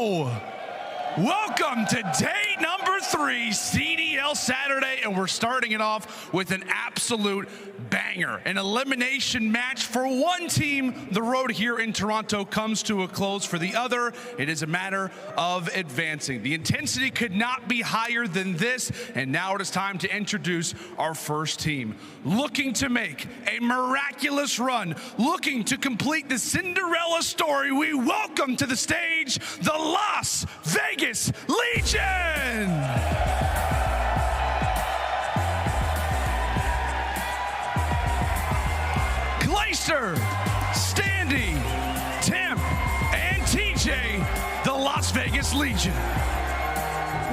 go! Welcome to day number 3, CDL Saturday, and we're starting it off with an absolute banger. An elimination match for one team. The road here in Toronto comes to a close. For the other, it is a matter of advancing. The intensity could not be higher than this, and now it is time to introduce our first team. Looking to make a miraculous run, looking to complete the Cinderella story, we welcome to the stage the Las Vegas Legion! Glacier, SnD, Temp, and TJ, the Las Vegas Legion.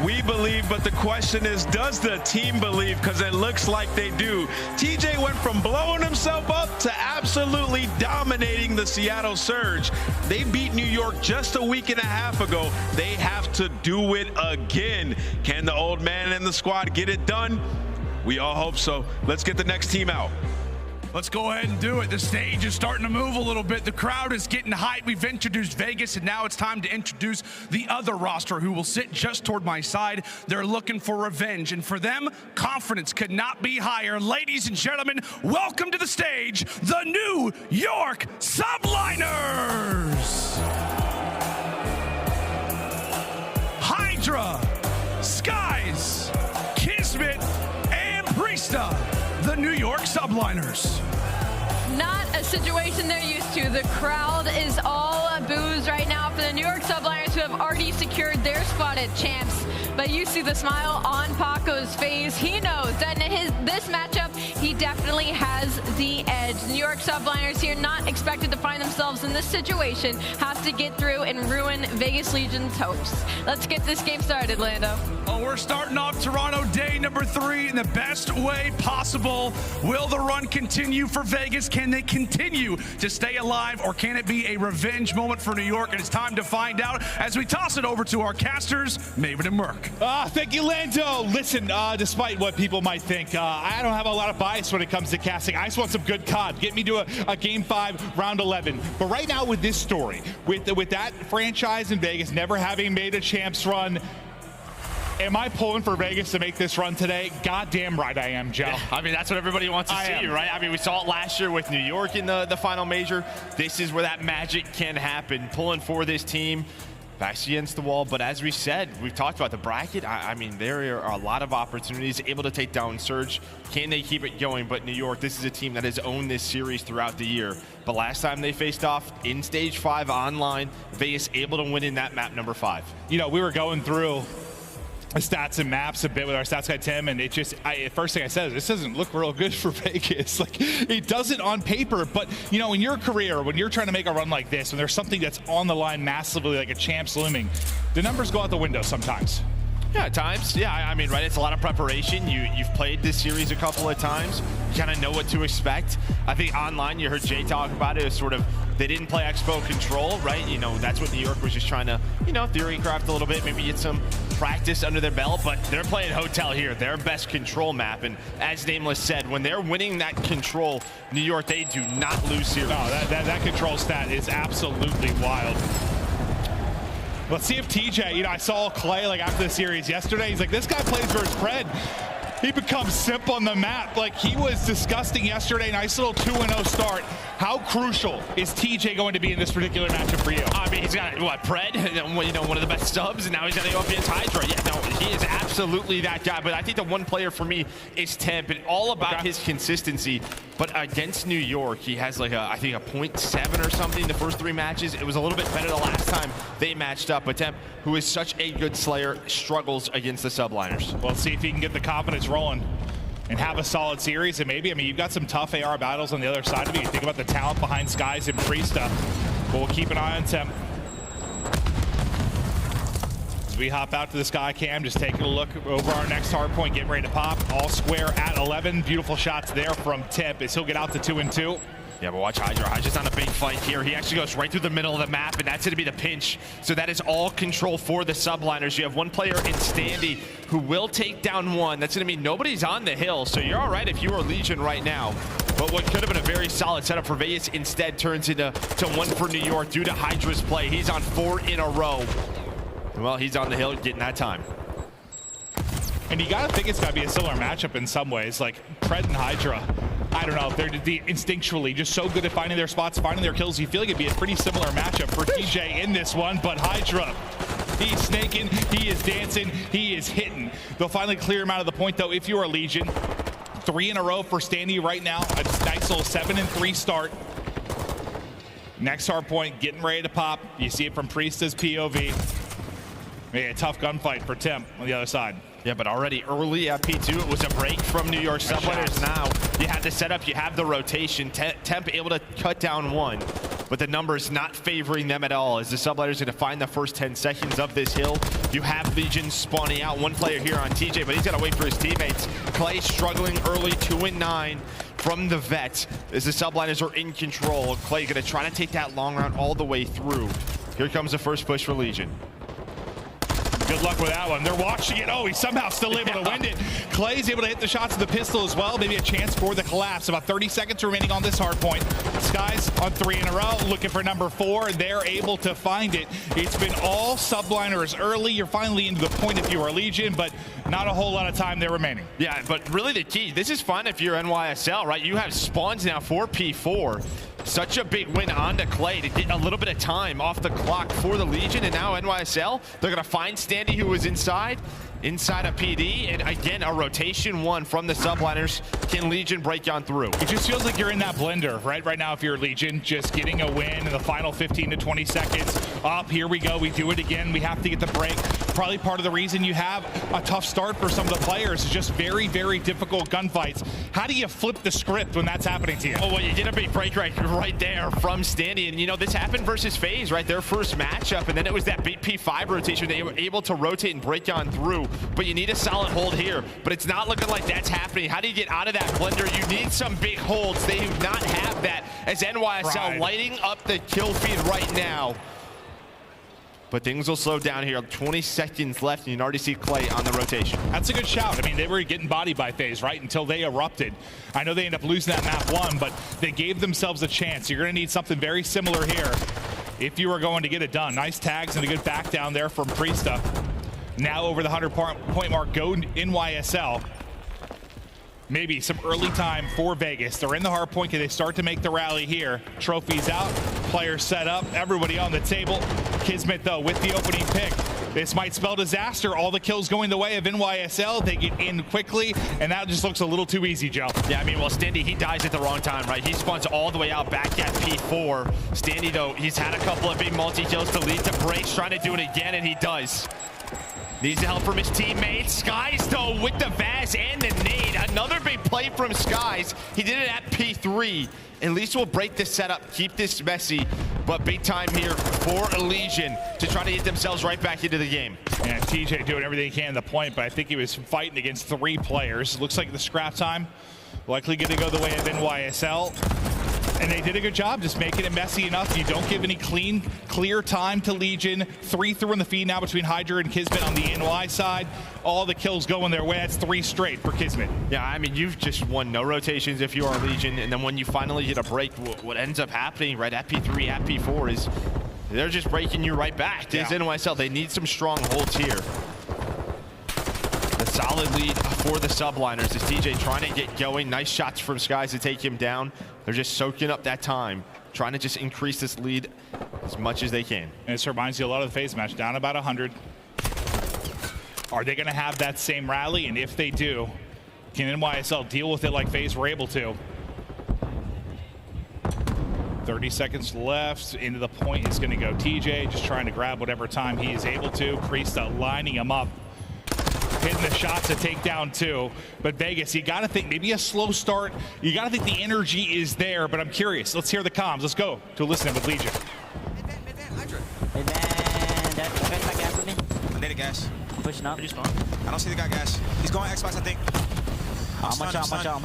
We believe, but the question is, does the team believe? Because it looks like they do. TJ went from blowing himself up to absolutely dominating the Seattle Surge. They beat New York just a week and a half ago. They have to do it again. Can the old man and the squad get it done? We all hope so. Let's get the next team out. Let's go ahead and do it. The stage is starting to move a little bit. The crowd is getting hyped. We've introduced Vegas, and now it's time to introduce the other roster who will sit just toward my side. They're looking for revenge, and for them, confidence could not be higher. Ladies and gentlemen, welcome to the stage, the New York Subliners! HyDra, Skyz, KiSMET, and Priestahh, the New York Subliners. Not a situation they're used to. The crowd is all booze right now for the New York Subliners, who have already secured their spot at champs. But you see the smile on Paco's face. He knows that in this matchup, he definitely has the edge. New York Subliners here, not expected to find themselves in this situation, have to get through and ruin Vegas Legion's hopes. Let's get this game started, Lando. Oh, we're starting off Toronto day number 3 in the best way possible. Will the run continue for Vegas? Can they continue to stay alive, or can it be a revenge moment for New York? And it's time to find out as we toss it over to our casters, Maven and Merc. Thank you, Lando. Listen, despite what people might think, I don't have a lot of bias when it comes to casting. I just want some good COD. Get me to a Game 5, Round 11. But right now with this story, with that franchise in Vegas never having made a champs run, am I pulling for Vegas to make this run today? Goddamn right I am, Joe. Yeah, I mean, that's what everybody wants to see, right? I mean, we saw it last year with New York in the final major. This is where that magic can happen. Pulling for this team, backs against the wall. But as we said, we've talked about the bracket. I mean, there are a lot of opportunities able to take down Surge. Can they keep it going? But New York, this is a team that has owned this series throughout the year. But last time they faced off in Stage 5 online, Vegas able to win in that map number 5. You know, we were going through stats and maps a bit with our stats guy Tim, and it just, first thing I said is, this doesn't look real good for Vegas. Like, it doesn't on paper, but you know, in your career, when you're trying to make a run like this, and there's something that's on the line massively, like a champs looming, the numbers go out the window sometimes. Yeah, at times. Yeah, I mean, right, it's a lot of preparation. You've played this series a couple of times. You kind of know what to expect. I think online, you heard Jay talk about it, it was sort of, they didn't play Expo Control, right? You know, that's what New York was just trying to, you know, theory craft a little bit, maybe get some practice under their belt, but they're playing Hotel here, their best control map. And as Nameless said, when they're winning that control, New York, they do not lose series. No, that control stat is absolutely wild. Let's see if TJ, you know, I saw Clay like after the series yesterday. He's like, this guy plays for his Pred. He becomes Simp on the map. Like, he was disgusting yesterday. Nice little 2-0 start. How crucial is TJ going to be in this particular matchup for you? I mean, he's got, what, Pred? You know, one of the best subs, and now he's got to go up against HyDra. Yeah, no, he is absolutely that guy. But I think the one player for me is Temp, and all about his consistency. But against New York, he has like I think a 0.7 or something the first 3 matches. It was a little bit better the last time they matched up. But Temp, who is such a good slayer, struggles against the Subliners. Well, let's see if he can get the confidence rolling and have a solid series. And maybe, I mean, you've got some tough AR battles on the other side of you. You think about the talent behind Skyz and Priestahh. But we'll keep an eye on Temp. As we hop out to the Sky Cam, just taking a look over our next hard point, getting ready to pop. All square at 11. Beautiful shots there from Temp as he'll get out to 2-2. Yeah, but watch HyDra. HyDra's on a big fight here. He actually goes right through the middle of the map, and that's going to be the pinch. So that is all control for the Subliners. You have one player in SnD who will take down one. That's going to mean nobody's on the hill, so you're all right if you are Legion right now. But what could have been a very solid setup for Vegas instead turns into one for New York due to HyDra's play. He's on 4 in a row. Well, he's on the hill getting that time. And you gotta think it's gotta be a similar matchup in some ways. Like Pred and HyDra, I don't know, they're instinctually just so good at finding their spots, finding their kills. You feel like it'd be a pretty similar matchup for TJ in this one, but HyDra, he's snaking, he is dancing, he is hitting. They'll finally clear him out of the point though if you are Legion. 3 in a row for SnD right now. A nice little 7-3 start. Next hardpoint getting ready to pop. You see it from Priestah's POV. Maybe a tough gunfight for Temp on the other side. Yeah, but already early at P2, it was a break from New York Subliners. Now you have the setup, you have the rotation. Temp able to cut down one, but the numbers not favoring them at all as the Subliners going to find the first 10 seconds of this hill. You have Legion spawning out. One player here on TJ, but he's got to wait for his teammates. Clay struggling early, 2-9 from the vet as the Subliners are in control. Clay going to try to take that long round all the way through. Here comes the first push for Legion. Good luck with that one. They're watching it. Oh, he's somehow still able to win it. Clay's able to hit the shots of the pistol as well. Maybe a chance for the collapse. About 30 seconds remaining on this hard point. Skyz on 3 in a row, looking for number 4. They're able to find it. It's been all Subliners early. You're finally into the point if you are Legion, but not a whole lot of time there remaining. Yeah, but really the key, this is fun if you're NYSL, right? You have spawns now for P4. Such a big win onto Clay to get a little bit of time off the clock for the Legion, and now NYSL, they're gonna find SnD who was inside of PD, and again, a rotation one from the Subliners. Can Legion break on through? It just feels like you're in that blender, right? Right now, if you're Legion, just getting a win in the final 15 to 20 seconds. Up, here we go, we do it again. We have to get the break. Probably part of the reason you have a tough start for some of the players is just very, very difficult gunfights. How do you flip the script when that's happening to you? Oh, well, you get a big break right there from SnD, and you know, this happened versus FaZe, right? Their first matchup, and then it was that big P5 rotation. They were able to rotate and break on through, but you need a solid hold here, but it's not looking like that's happening. How do you get out of that blender? You need some big holds. They do not have that as NYSL lighting up the kill feed right now. But things will slow down here. 20 seconds left, and you can already see Clay on the rotation. That's a good shout. I mean, they were getting bodied by FaZe, right, until they erupted. I know they ended up losing that map 1, but they gave themselves a chance. You're going to need something very similar here if you are going to get it done. Nice tags and a good back down there from Priestahh. Now over the 100-point mark, go NYSL. Maybe some early time for Vegas. They're in the hard point. Can they start to make the rally here? Trophies out, players set up, everybody on the table. KiSMET, though, with the opening pick. This might spell disaster. All the kills going the way of NYSL. They get in quickly, and that just looks a little too easy, Joe. Yeah, I mean, well, SnD, he dies at the wrong time, right? He spawns all the way out back at P4. SnD, though, he's had a couple of big multi-kills to lead to breaks, trying to do it again, and he does. Needs help from his teammates. Skyz, though, with the Vaz and the nade. Another big play from Skyz. He did it at P3. At least we'll break this setup, keep this messy, but big time here for Legion to try to get themselves right back into the game. And TJ doing everything he can at the point, but I think he was fighting against 3 players. Looks like the scrap time likely going to go the way of NYSL. And they did a good job just making it messy enough. You don't give any clear time to Legion. 3 through in the feed now between HyDra and KiSMET on the NY side. All the kills going their way. That's 3 straight for KiSMET. Yeah, I mean, you've just won no rotations if you are Legion. And then when you finally get a break, what ends up happening right at P3, at P4 is they're just breaking you right back. This NYSL, they need some strong holds here. The solid lead for the Subliners is TJ trying to get going. Nice shots from Skyz to take him down. They're just soaking up that time, trying to just increase this lead as much as they can. And this reminds you a lot of the FaZe match, down about 100. Are they going to have that same rally? And if they do, can NYSL deal with it like FaZe were able to? 30 seconds left. Into the point is going to go TJ, just trying to grab whatever time he is able to. Priestahh lining him up, hitting the shots to take down 2. But Vegas, you got to think maybe a slow start. You got to think the energy is there, but I'm curious. Let's hear the comms. Let's go to listening with Legion. HyDra. You guys got gas with me? I need a gas. Pushing up. I don't see the guy gas. He's going Xbox, I think. I'm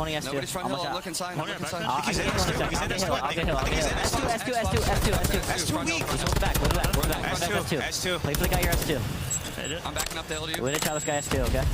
only S2. Nobody's front hill. Look inside. Look inside. I'll get hill. S2 weak. Hold the back. S2. S2. Play for the guy you're S2. I'm backing up the hill to you. We're gonna try this guy S2, okay?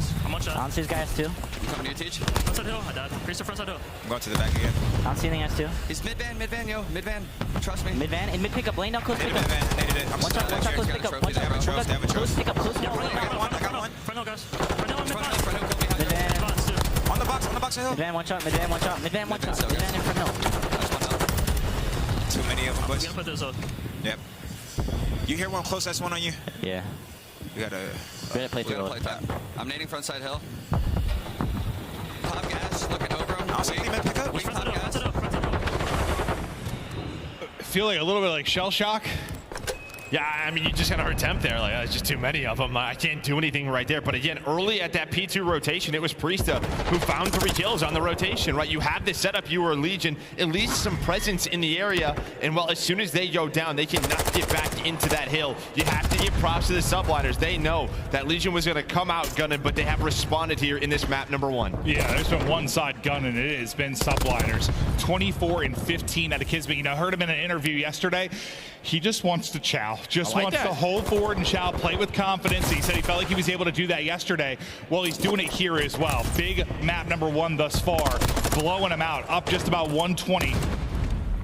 guys. I'm on shot. I don't see these guys too. You coming to your teach? Frontside hill. I died. Priestahh frontside hill. I'm going to the back again. I don't see anything else too. He's mid-van, yo. Mid-van. Trust me. Mid-van, in mid-pickup, lane down, close Native pickup. mid-van. Native it. I'm Watch out, close pickup. Watch out, They have a close pickup, close Yeah, pickup. I got one. front hill, guys. Front hill and Front mid-box. hill, kill behind you. Mid-van, Mid-box, too. On the box of hill. mid-van, watch out, mid-van, watch out. Mid-van, watch out. Mid-van in front hill. That's one out. Too many of them, We boys. gotta put this up. Yep. You hear one close S1 on you? Yeah. We gotta Play through play top. I'm nading frontside hill. Pop gas, looking over him. I'll see you pick up. We pop gas. Frontside up. Feel like a little bit like shell shock. Yeah, I mean, you just kind of heard temp there. Like, there's just too many of them. I can't do anything right there. But again, early at that P2 rotation, it was Priestahh who found 3 kills on the rotation, right? You have this setup, you were Legion, at least some presence in the area. And well, as soon as they go down, they cannot get back into that hill. You have to give props to the Subliners. They know that Legion was going to come out gunning, but they have responded here in this map number 1. Yeah, there's been one side gunning. It has been Subliners. 24 and 15 out of KiSMET. You know, I heard him in an interview yesterday. He just wants to chow. Just wants to hold forward and chow, play with confidence. He said he felt like he was able to do that yesterday. Well, he's doing it here as well. Big map number 1 thus far. Blowing him out. Up just about 120.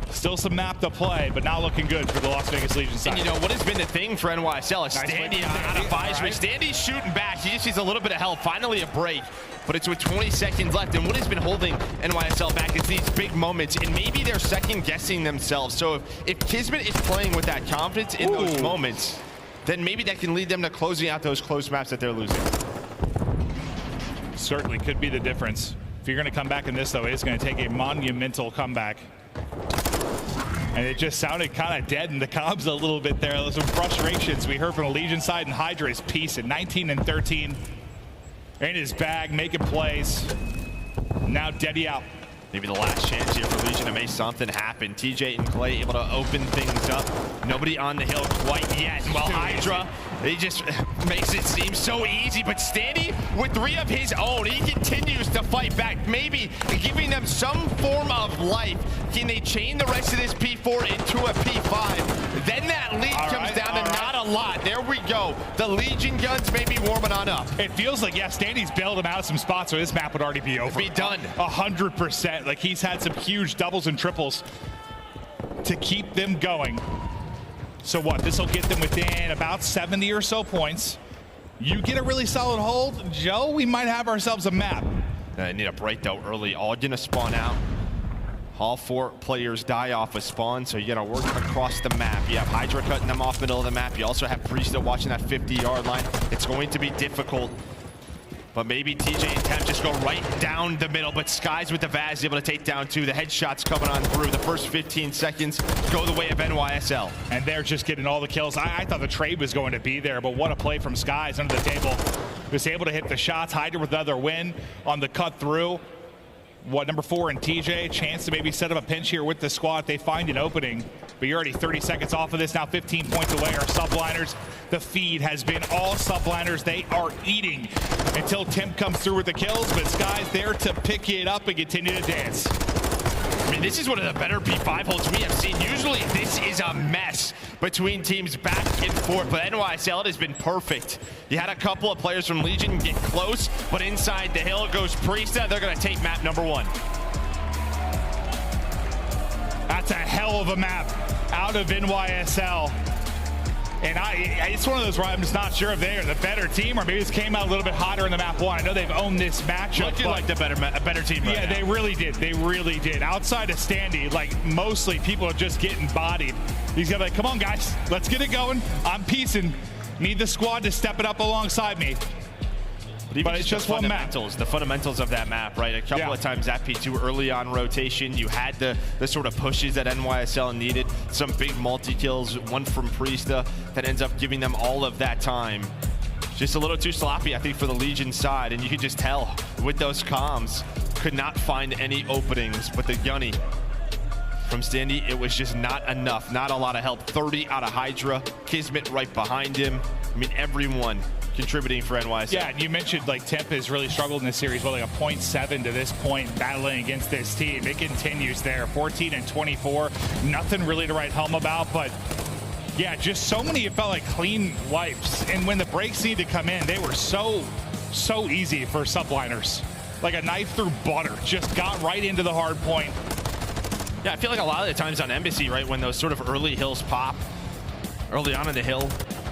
Still some map to play, but not looking good for the Las Vegas Legion side. And you know, what has been the thing for NYSL is Nice SnD play. out of aBeZy. Right. SnD's shooting back. He just needs a little bit of help. Finally a break, but it's with 20 seconds left. And what has been holding NYSL back is these big moments, and maybe they're second guessing themselves. So if KiSMET is playing with that confidence in those moments, then maybe that can lead them to closing out those close maps that they're losing. Certainly could be the difference. If you're going to come back in this, though, it's going to take a monumental comeback. And it just sounded kind of dead in the comms a little bit there. There's some frustrations we heard from the Legion side, and HyDra is piece at 19 and 13. In his bag, making plays. Now Deddy out. Maybe the last chance here for Legion to make something happen. TJ and Clay able to open things up. Nobody on the hill quite yet. Well, HyDra, he just makes it seem so easy. But SnD with 3 of his own, he continues to fight back. Maybe giving them some form of life. Can they chain the rest of this P4 into a P5? Then that lead comes down to not a lot. There we go. The Legion guns may be warming on up. It feels like, yeah, SnD's bailed him out of some spots, so this map would already be over. Be done. 100%. Like, he's had some huge doubles and triples to keep them going. So what? This will get them within about 70 or so points. You get a really solid hold, Joe, we might have ourselves a map. Need a break though early. All gonna spawn out. All 4 players die off a spawn, so you gotta work across the map. You have HyDra cutting them off middle of the map. You also have Priestahh watching that 50-yard line. It's going to be difficult. But maybe TJ and Temp just go right down the middle. But Skyz with the Vaz able to take down 2. The headshots coming on through. The first 15 seconds go the way of NYSL. And they're just getting all the kills. I thought the trade was going to be there, but what a play from Skyz under the table. Was able to hit the shots. HyDra with another win on the cut through. What, number 4 and TJ, chance to maybe set up a pinch here with the squad if they find an opening. But you're already 30 seconds off of this, now 15 points away are Subliners. The feed has been all Subliners. They are eating until Tim comes through with the kills, but Skyz there to pick it up and continue to dance. I mean, this is one of the better P5 holds we have seen. Usually this is a mess between teams back and forth, but NYSL, it has been perfect. You had a couple of players from Legion get close, but inside the hill goes Priestahh. They're going to take map number 1. That's a hell of a map out of NYSL. And it's one of those where I'm just not sure if they are the better team, or maybe this came out a little bit hotter in the map 1. I know they've owned this matchup. Looking like the better team right now. They really did. They really did. Outside of SnD, like, mostly people are just getting bodied. He's gonna be like, come on, guys, let's get it going. I'm piecing. Need the squad to step it up alongside me. But it's just one map. The fundamentals of that map, right? A couple of times at P2 early on rotation, you had the sort of pushes that NYSL needed. Some big multi-kills, one from Priestahh that ends up giving them all of that time. Just a little too sloppy, I think, for the Legion side. And you could just tell with those comms, could not find any openings. But the gunny from SnD, it was just not enough. Not a lot of help. 30 out of HyDra. KiSMET right behind him. I mean, everyone contributing for NYSL. Yeah, and you mentioned like Temp has really struggled in this series, well, like a 0.7 to this point, battling against this team. It continues there, 14 and 24. Nothing really to write home about, but yeah, just so many, it felt like clean wipes. And when the breaks need to come in, they were so so easy for Subliners. Like a knife through butter, just got right into the hard point. Yeah, I feel like a lot of the times on aBeZy, right, when those sort of early hills pop, early on in the hill,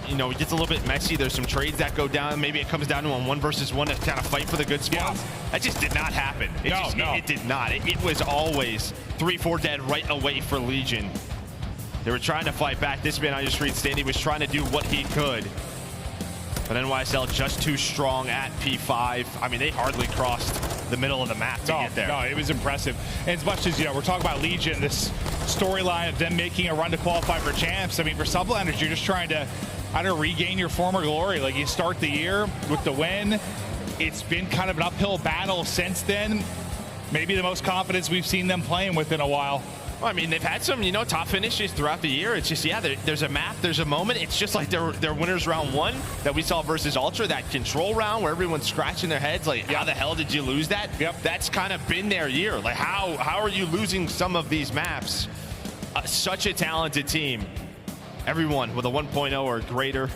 you know, it gets a little bit messy. There's some trades that go down. Maybe it comes down to a 1 versus 1 to kind of fight for the good spots. Yeah. That just did not happen. It did not. It was always 3-4 dead right away for Legion. They were trying to fight back. This man on your street, SnD, was trying to do what he could. But NYSL just too strong at P5. I mean, they hardly crossed the middle of the map to get there. No, it was impressive. And as much as, you know, we're talking about Legion, this storyline of them making a run to qualify for champs. I mean, for Subliners, you're just trying to, I don't know, regain your former glory. Like, you start the year with the win. It's been kind of an uphill battle since then. Maybe the most confidence we've seen them playing with in a while. Well, I mean, they've had some, you know, top finishes throughout the year. It's just, yeah, there's a map, there's a moment. It's just like their winners round 1 that we saw versus Ultra, that control round where everyone's scratching their heads like, how the hell did you lose that? Yep. That's kind of been their year. Like, how are you losing some of these maps? Such a talented team. Everyone with a 1.0 or greater,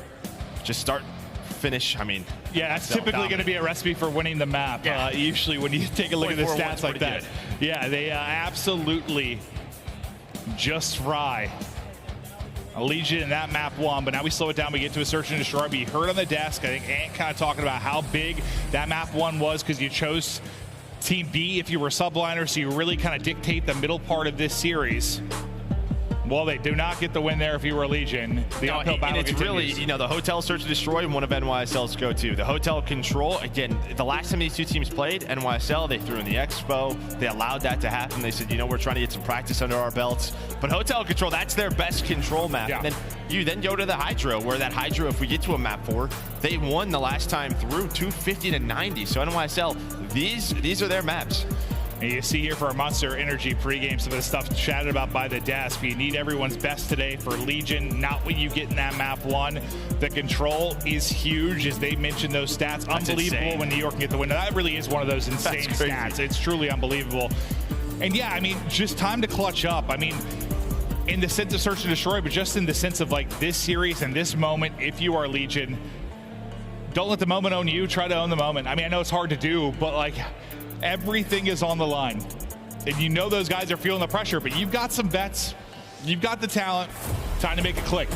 just start, finish. I mean, yeah, that's typically going to be a recipe for winning the map. Yeah. Usually when you take a look at the stats like that. Good. Yeah, they absolutely just fry a Legion in that map 1, but now we slow it down. We get to a search and destroy. But you heard on the desk, I think Ant kind of talking about how big that map 1 was because you chose Team B if you were Subliners, so you really kind of dictate the middle part of this series. Well, they do not get the win there if you were a Legion. The uphill battle it's continues. Really, you know, the hotel search and destroy, one of NYSL's go-to. The hotel control, again, the last time these two teams played, NYSL, they threw in the expo. They allowed that to happen. They said, you know, we're trying to get some practice under our belts. But hotel control, that's their best control map. Yeah. And then you then go to the HyDra, where that HyDra, if we get to a map 4, they won the last time through 250 to 90. So NYSL, these are their maps. And you see here for our Monster Energy pregame, some of the stuff chatted about by the desk. You need everyone's best today for Legion, not what you get in that map 1. The control is huge, as they mentioned those stats. That's unbelievable insane. When New York can get the win. That really is one of those insane stats. It's truly unbelievable. And yeah, I mean, just time to clutch up. I mean, in the sense of search and destroy, but just in the sense of like this series and this moment, if you are Legion, don't let the moment own you. Try to own the moment. I mean, I know it's hard to do, but like, everything is on the line. And you know those guys are feeling the pressure, but you've got some vets. You've got the talent. Time to make it click.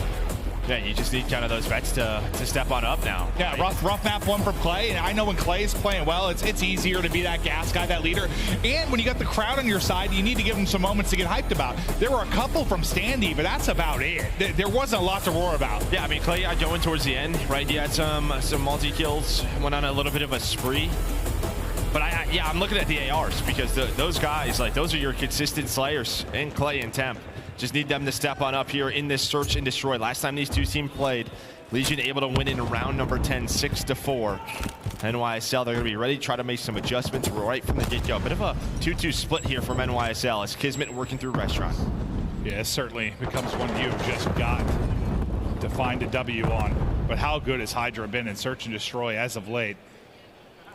Yeah, you just need kind of those vets to step on up now. Yeah, right? rough map 1 for Clay. And I know when Clay's playing well, it's easier to be that gas guy, that leader. And when you got the crowd on your side, you need to give them some moments to get hyped about. There were a couple from SnD, but that's about it. There wasn't a lot to roar about. Yeah, I mean, Clay going towards the end, right? He had some multi-kills, went on a little bit of a spree. But yeah, I'm looking at the ARs because those guys, like, those are your consistent slayers in Clay and Temp. Just need them to step on up here in this search and destroy. Last time these two teams played, Legion able to win in round number 10, 6-4. NYSL, they're going to be ready to try to make some adjustments right from the get-go. Bit of a 2-2 split here from NYSL as KiSMET working through restaurant. Yeah, it certainly becomes one you just got to find a W on. But how good has HyDra been in search and destroy as of late?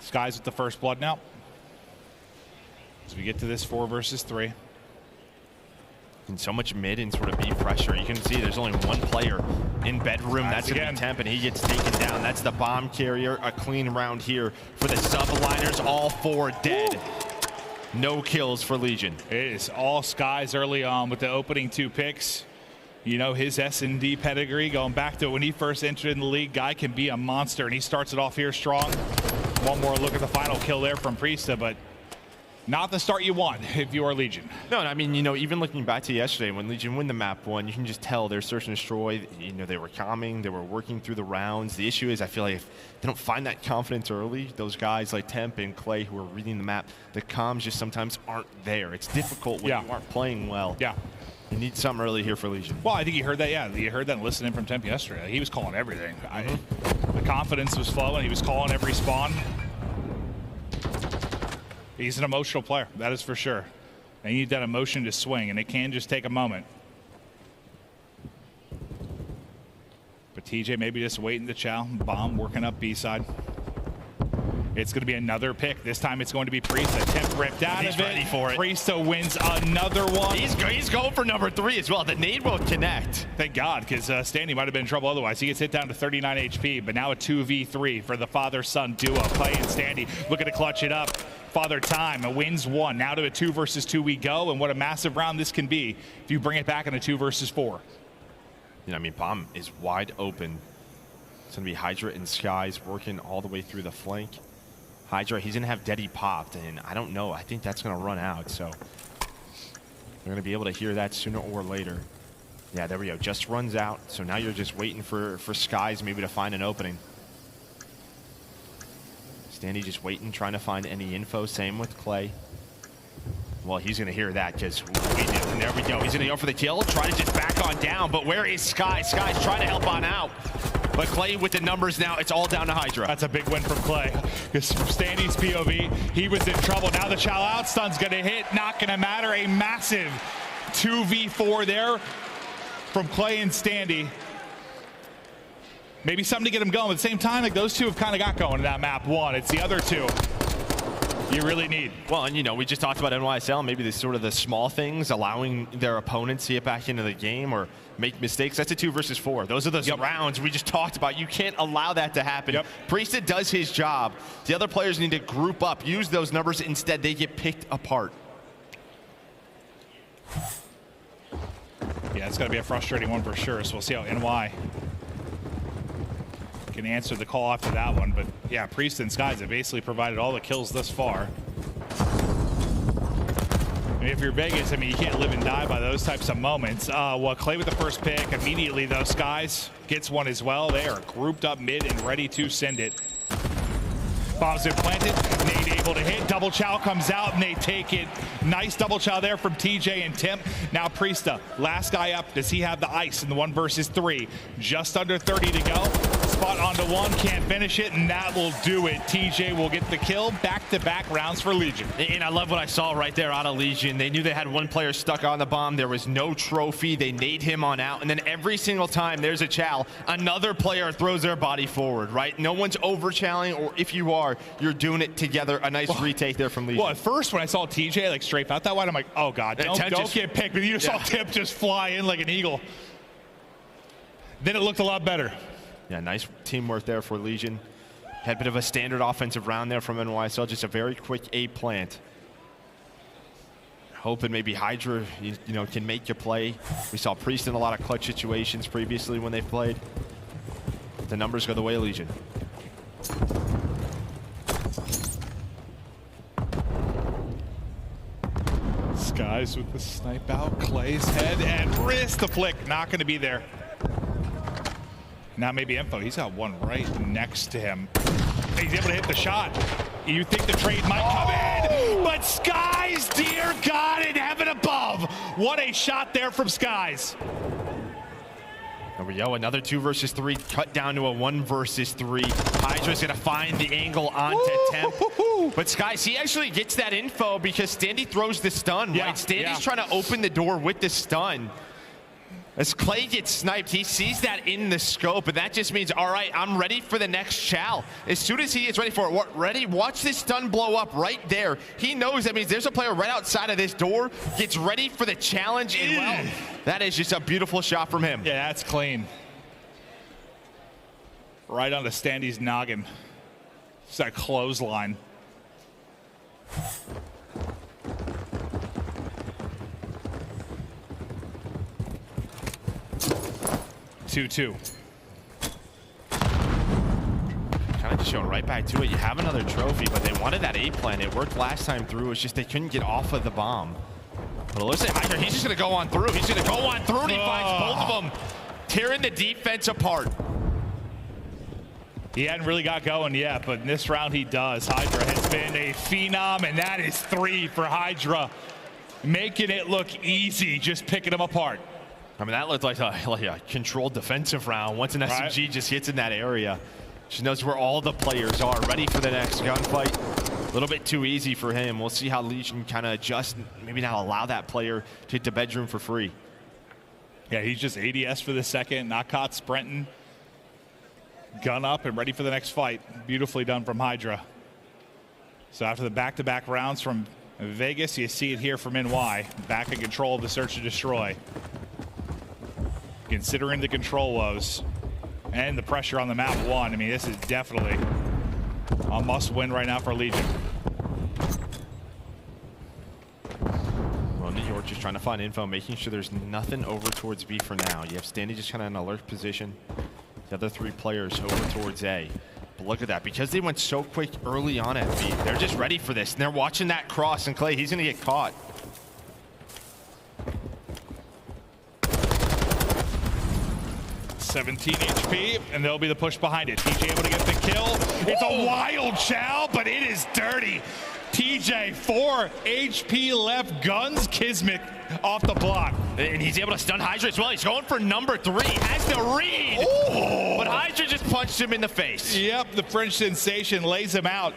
Skyz with the first blood now. As we get to this 4 versus 3. And so much mid and sort of B pressure. You can see there's only one player in bedroom. That's going to be Temp, and he gets taken down. That's the bomb carrier. A clean round here for the Subliners. All 4 dead. Ooh. No kills for Legion. It is all Skyz early on with the opening 2 picks. You know, his SnD pedigree going back to when he first entered in the league. Guy can be a monster, and he starts it off here strong. One more look at the final kill there from Priestahh, but not the start you want if you are Legion. No, I mean, you know, even looking back to yesterday when Legion win the map 1, you can just tell their search and destroy, you know, they were calming, they were working through the rounds. The issue is I feel like if they don't find that confidence early, those guys like Temp and Clay who are reading the map, the comms just sometimes aren't there. It's difficult when you aren't playing well. Yeah. You need something early here for Legion. Well, I think you heard that, yeah. You heard that listening from Temp yesterday. He was calling everything. The confidence was flowing. He was calling every spawn. He's an emotional player, that is for sure. And you need that emotion to swing, and it can just take a moment. But TJ maybe just waiting to chow. Bomb working up B side. It's going to be another pick. This time it's going to be Priestahh. Temp ripped out He's of it. ready for it. Priestahh wins another one. He's going for number 3 as well. The nade won't connect. Thank God, because SnD might have been in trouble otherwise. He gets hit down to 39 HP, but now a 2v3 for the father-son duo. Clay and SnD looking to clutch it up. Father Time wins 1. Now to a 2 versus 2 we go, and what a massive round this can be if you bring it back in a 2 versus 4. You know, I mean, bomb is wide open. It's going to be HyDra and Skyz working all the way through the flank. HyDra, he's going to have Deddy popped, and I don't know. I think that's going to run out, so they're going to be able to hear that sooner or later. Yeah, there we go. Just runs out, so now you're just waiting for Skyz maybe to find an opening. SnD just waiting, trying to find any info. Same with Clay. Well, he's going to hear that because we do. And there we go. He's going to go for the kill, try to just back on down. But where is Skyz? Skyz trying to help on out. But Clay with the numbers now, it's all down to HyDra. That's a big win from Clay. Because from SnD's POV, he was in trouble. Now the Chow outstun's going to hit. Not going to matter. A massive 2v4 there from Clay and SnD. Maybe something to get him going. At the same time, like those two have kind of got going in that map 1. It's the other two you really need. Well, and you know, we just talked about NYSL, maybe the sort of the small things, allowing their opponents to get back into the game or make mistakes. That's a 2 versus 4. Those are those rounds we just talked about. You can't allow that to happen. Priestahh does his job. The other players need to group up, use those numbers. Instead, they get picked apart. Yeah, it's going to be a frustrating one for sure. So we'll see how NY can answer the call after that one. But yeah, Priestahh and Skyz have basically provided all the kills thus far. I mean, if you're Vegas, I mean, you can't live and die by those types of moments. Well, Clay with the first pick. Immediately, though, Skyz gets one as well. They are grouped up mid and ready to send it. Bomb's been planted. Nade able to hit. Double chow comes out, and they take it. Nice double chow there from TJ and Timp. Now Priestahh, last guy up. Does he have the ice in the 1 versus 3? Just under 30 to go. Spot onto 1, can't finish it, and that will do it. TJ will get the kill. Back-to-back rounds for Legion. And I love what I saw right there out of Legion. They knew they had one player stuck on the bomb. There was no trophy. They nade him on out. And then every single time there's a chow, another player throws their body forward, right? No one's over-chowing, or if you are, you're doing it together. A nice retake there from Legion. Well, at first when I saw TJ like strafe out that wide, I'm like, oh God, don't get picked. But you just saw Tip just fly in like an eagle. Then it looked a lot better. Yeah, nice teamwork there for Legion. Had a bit of a standard offensive round there from NYSL, just a very quick A plant. Hoping maybe HyDra, you know, can make you play. We saw Priestahh in a lot of clutch situations previously when they played. The numbers go the way of Legion. Skyz with the snipe out, Clay's head and wrist. The flick, not going to be there. Now maybe info. He's got one right next to him. He's able to hit the shot. You think the trade might come in, but Skyz, dear God in heaven above. What a shot there from Skyz. There we go, another 2 versus 3, cut down to a 1 versus 3. HyDra's gonna find the angle onto Temp. But Skyz, he actually gets that info because SnD throws the stun, right? SnD's trying to open the door with the stun. As Clay gets sniped, he sees that in the scope, and that just means, all right, I'm ready for the next chow. As soon as he gets ready for it, watch this stun blow up right there. He knows that means there's a player right outside of this door, gets ready for the challenge, and well, that is just a beautiful shot from him. Yeah, that's clean. Right onto SnD's noggin. It's that clothesline. 2-2. Kind of just showing right back to it. You have another trophy, but they wanted that A plan. It worked last time through. It's just they couldn't get off of the bomb. But it looks like HyDra, he's just going to go on through. He's going to go on through, and he finds both of them, tearing the defense apart. He hadn't really got going yet, but in this round he does. HyDra has been a phenom, and that is 3 for HyDra. Making it look easy, just picking them apart. I mean, that looked like a controlled defensive round. Once an SMG just hits in that area, she knows where all the players are, ready for the next gunfight. A little bit too easy for him. We'll see how Legion kind of adjust, maybe not allow that player to hit the bedroom for free. Yeah, he's just ADS for the second, not caught sprinting. Gun up and ready for the next fight. Beautifully done from HyDra. So after the back-to-back rounds from Vegas, you see it here from NY. Back in control of the search and destroy. Considering the control woes and the pressure on the map one, I mean, this is definitely a must-win right now for Legion. Well, New York just trying to find info, making sure there's nothing over towards B for now. You have SnD just kind of in an alert position. The other 3 players over towards A. But look at that, because they went so quick early on at B, they're just ready for this. And they're watching that cross, and Clay, he's gonna get caught. $17 HP, and there'll be the push behind it. TJ able to get the kill. It's a wild chow, but it is dirty. TJ, 4 HP left, guns, KiSMET off the block. And he's able to stun HyDra as well. He's going for number 3, has the read. Oh! But HyDra just punched him in the face. Yep, the French sensation lays him out.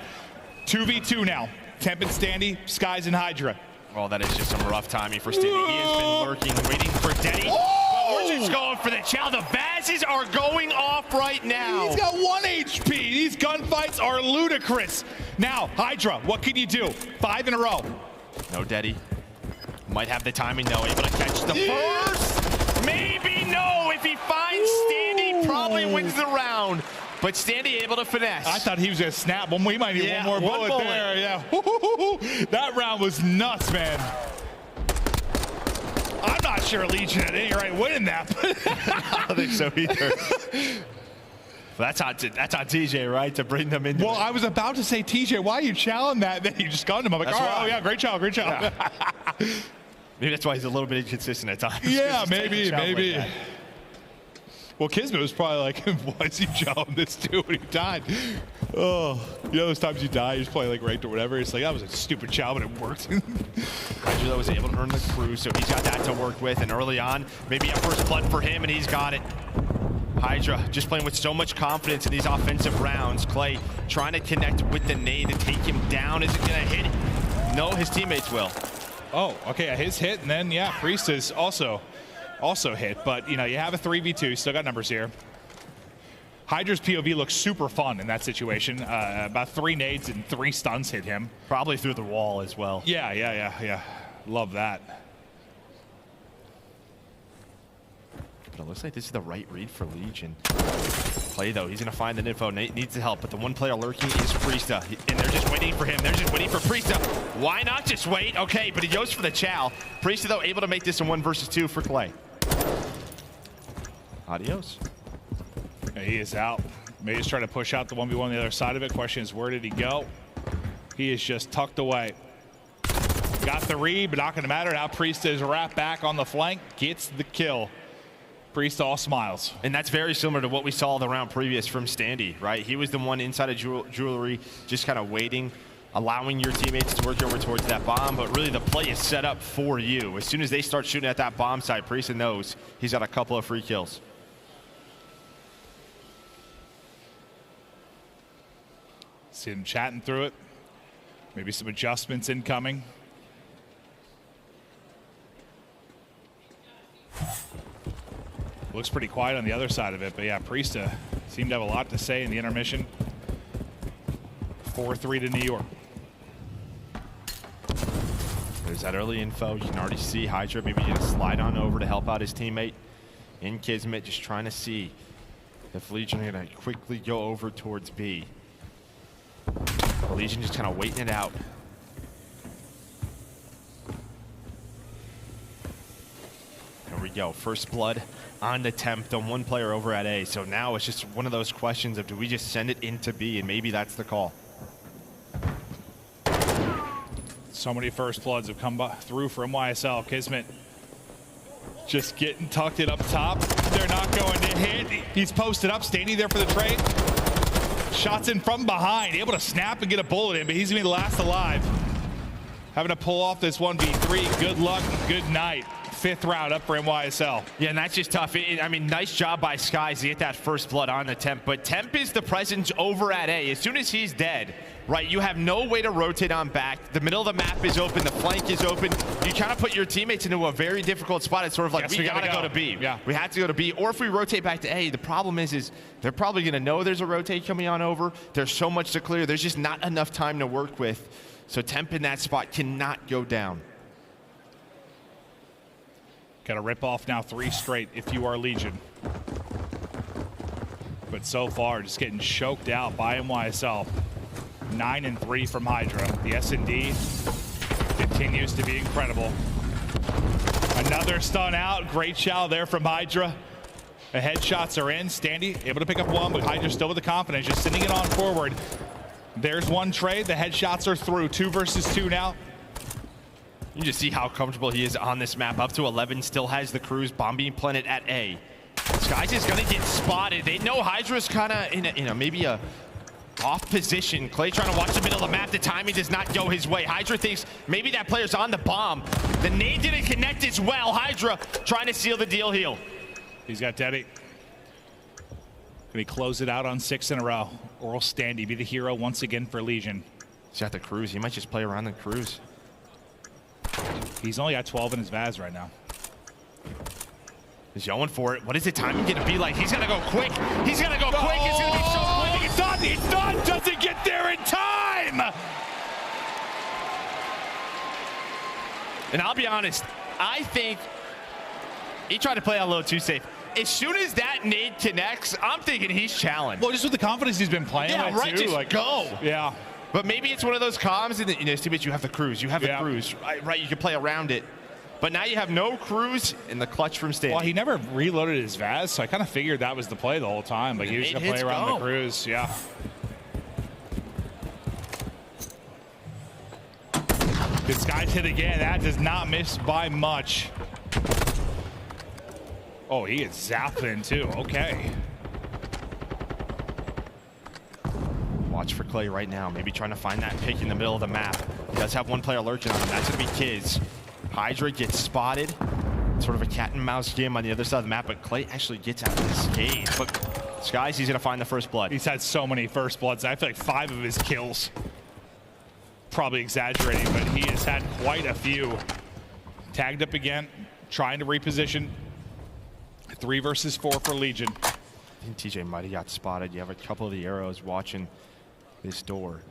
2v2 now. Temp and SnD, Skyz and HyDra. Oh, that is just some rough timing for SnD. He has been lurking, waiting for Denny. But we're just going for the chow. The Bazes are going off right now. He's got 1 HP. These gunfights are ludicrous. Now, HyDra, what can you do? 5 in a row. No Deddy. Might have the timing though, able to catch the first. Maybe no. If he finds SnD, he probably wins the round. But SnD able to finesse. I thought he was going to snap one. We might need one more bullet there. Yeah. That round was nuts, man. I'm not sure Legion at any rate winning that. I don't think so either. That's on TJ, right? To bring them in. Well, I was about to say, TJ, why are you challenging that? Then you just got him. I'm like, oh yeah, great job, great job. Yeah. Maybe that's why he's a little bit inconsistent at times. Yeah, maybe. Like well, KiSMET was probably like, why is he challenging this dude when he died? Oh, you know those times you die, you just play like ranked or whatever. It's like, that was a stupid chow, but it worked. HyDra was able to earn the crew, so he's got that to work with. And early on, maybe a first blood for him, and he's got it. HyDra just playing with so much confidence in these offensive rounds. Clay trying to connect with the nade to take him down. Is it going to hit? No, his teammates will. Oh, okay, his hit, and then, yeah, Priestahh also hit. But, you know, you have a 3v2, still got numbers here. HyDra's POV looks super fun in that situation. About 3 nades and 3 stuns hit him. Probably through the wall as well. Yeah. Love that. But it looks like this is the right read for Legion. Play though, he's gonna find the info. Nate needs the help, but the one player lurking is Priestahh, and they're just waiting for him. They're just waiting for Priestahh. Why not just wait? Okay, but he goes for the chow. Priestahh though able to make this a 1 versus 2 for Clay. Adios. Yeah, he is out. Maybe he's trying to push out the 1v1 on the other side of it. Question is, where did he go? He is just tucked away. Got the read, but not gonna matter. Now Priestahh is wrapped back on the flank, gets the kill. Priestahh all smiles. And that's very similar to what we saw the round previous from SnD, right? He was the one inside of jewelry, just kind of waiting, allowing your teammates to work over towards that bomb, but really the play is set up for you. As soon as they start shooting at that bomb site, Priestahh knows he's got a couple of free kills. See him chatting through it. Maybe some adjustments incoming. Looks pretty quiet on the other side of it, but yeah, Priestahh seemed to have a lot to say in the intermission. 4-3 to New York. There's that early info. You can already see HyDra maybe gonna slide on over to help out his teammate in KiSMET, just trying to see if Legion are gonna quickly go over towards B. The Legion just kind of waiting it out. There we go, first blood on the temp, on 1 player over at A. So now it's just one of those questions of, do we just send it into B? And maybe that's the call. So many first bloods have come through for MYSL. KiSMET just getting tucked in up top. They're not going to hit. He's posted up, standing there for the trade. Shots in from behind, able to snap and get a bullet in, but he's gonna be the last alive. Having to pull off this 1v3. Good luck, good night. 5th round up for NYSL. Yeah, and that's just tough. I mean, nice job by Skyz to get that first blood on the Temp, but Temp is the presence over at A. As soon as he's dead, right, you have no way to rotate on back. The middle of the map is open, the flank is open. You kind of put your teammates into a very difficult spot. It's sort of like, we gotta go to B. Yeah. We have to go to B, or if we rotate back to A, the problem is they're probably gonna know there's a rotate coming on over. There's so much to clear. There's just not enough time to work with. So Temp in that spot cannot go down. Got to rip off now 3 straight if you are Legion. But so far, just getting choked out by NYSL. 9-3 from HyDra. The SnD continues to be incredible. Another stun out. Great chow there from HyDra. The headshots are in. SnD able to pick up one, but HyDra still with the confidence, just sending it on forward. There's one trade. The headshots are through. 2 versus 2 now. You just see how comfortable he is on this map. Up to 11, still has the crews bombing planet at A. Skyz is gonna get spotted. They know HyDra's kind of in a maybe a off position. Clay trying to watch the middle of the map. The timing does not go his way. HyDra thinks maybe that player's on the bomb. The nade didn't connect as well. HyDra trying to seal the deal heel. He's got Teddy. Can he close it out on 6 in a row? Or will SnD be the hero once again for Legion? He's got the crews. He might just play around the crews. He's only got 12 in his VAS right now. He's going for it. What is the timing going to be like? He's going to go quick. He's going to go quick. It's going to be so quick. It's done. He's done. Doesn't get there in time. And I'll be honest, I think he tried to play a little too safe. As soon as that nade connects, I'm thinking he's challenged. Well, just with the confidence he's been playing with, right, too. just like, go. Yeah. But maybe it's one of those comms, and you know, teammates, you have the crews. You have the crews, right? You can play around it. But now you have no crews in the clutch from SnD. Well, he never reloaded his VAS, so I kind of figured that was the play the whole time. Like, he was going to play around the crews. Yeah. Good Skyz hit again. That does not miss by much. Oh, he gets zapped in, too. Okay. Watch for Clay right now. Maybe trying to find that pick in the middle of the map. He does have one player lurking on him. That's going to be KiSMET. HyDra gets spotted. Sort of a cat and mouse game on the other side of the map, but Clay actually gets out of this game. But Skyz, he's going to find the first blood. He's had so many first bloods. I feel like 5 of his kills. Probably exaggerating, but he has had quite a few. Tagged up again, trying to reposition. 3 versus 4 for Legion. I think TJ might have got spotted. You have a couple of the arrows watching this door.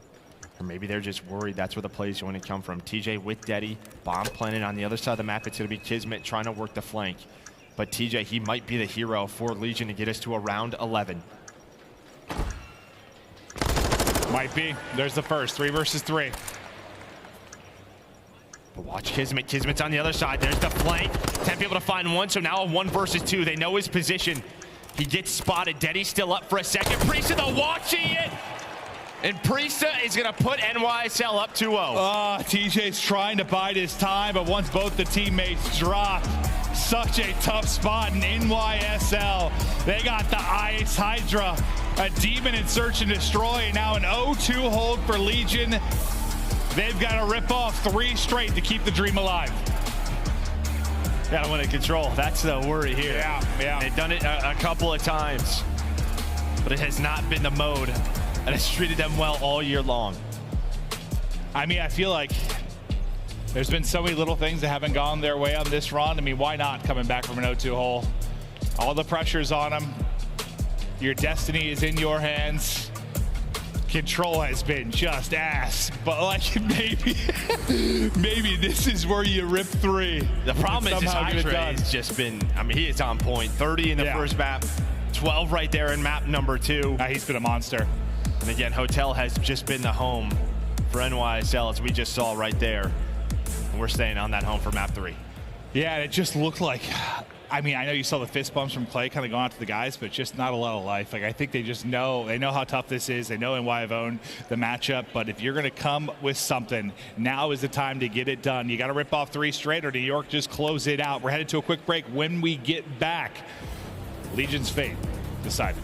Or maybe they're just worried that's where the play's going to come from. TJ with Deddy, bomb planted on the other side of the map. It's going to be KiSMET trying to work the flank. But TJ, he might be the hero for Legion to get us to around 11. Might be. There's the first. 3 versus 3. But watch KiSMET. KiSMET's on the other side. There's the flank. Temp able to find one, so now a 1 versus 2. They know his position. He gets spotted. Deddy's still up for a second. Priestahh though watching it. And Priestahh is going to put NYSL up 2-0. TJ's trying to bide his time, but once both the teammates drop, such a tough spot in NYSL. They got the ice. HyDra, a demon in search and destroy, and now an 0-2 hold for Legion. They've got to rip off 3 straight to keep the dream alive. Got to win at control. That's the worry here. Yeah. They've done it a couple of times, but it has not been the mode. And it's treated them well all year long. I mean, I feel like there's been so many little things that haven't gone their way on this run. I mean, why not coming back from an 0-2 hole? All the pressure's on them. Your destiny is in your hands. Control has been just ass, but like maybe this is where you rip 3. The problem is HyDra has just been, I mean, he is on point. 30 in the first map, 12 right there in map number 2. He's been a monster. And again, Hotel has just been the home for NYSL, as we just saw right there. And we're staying on that home for map 3. Yeah, and it just looked like, I mean, I know you saw the fist bumps from Clay kind of going out to the guys, but just not a lot of life. Like, I think they just know, they know how tough this is. They know NY have owned the matchup, but if you're going to come with something, now is the time to get it done. You got to rip off 3 straight, or New York just close it out. We're headed to a quick break. When we get back, Legion's fate decided.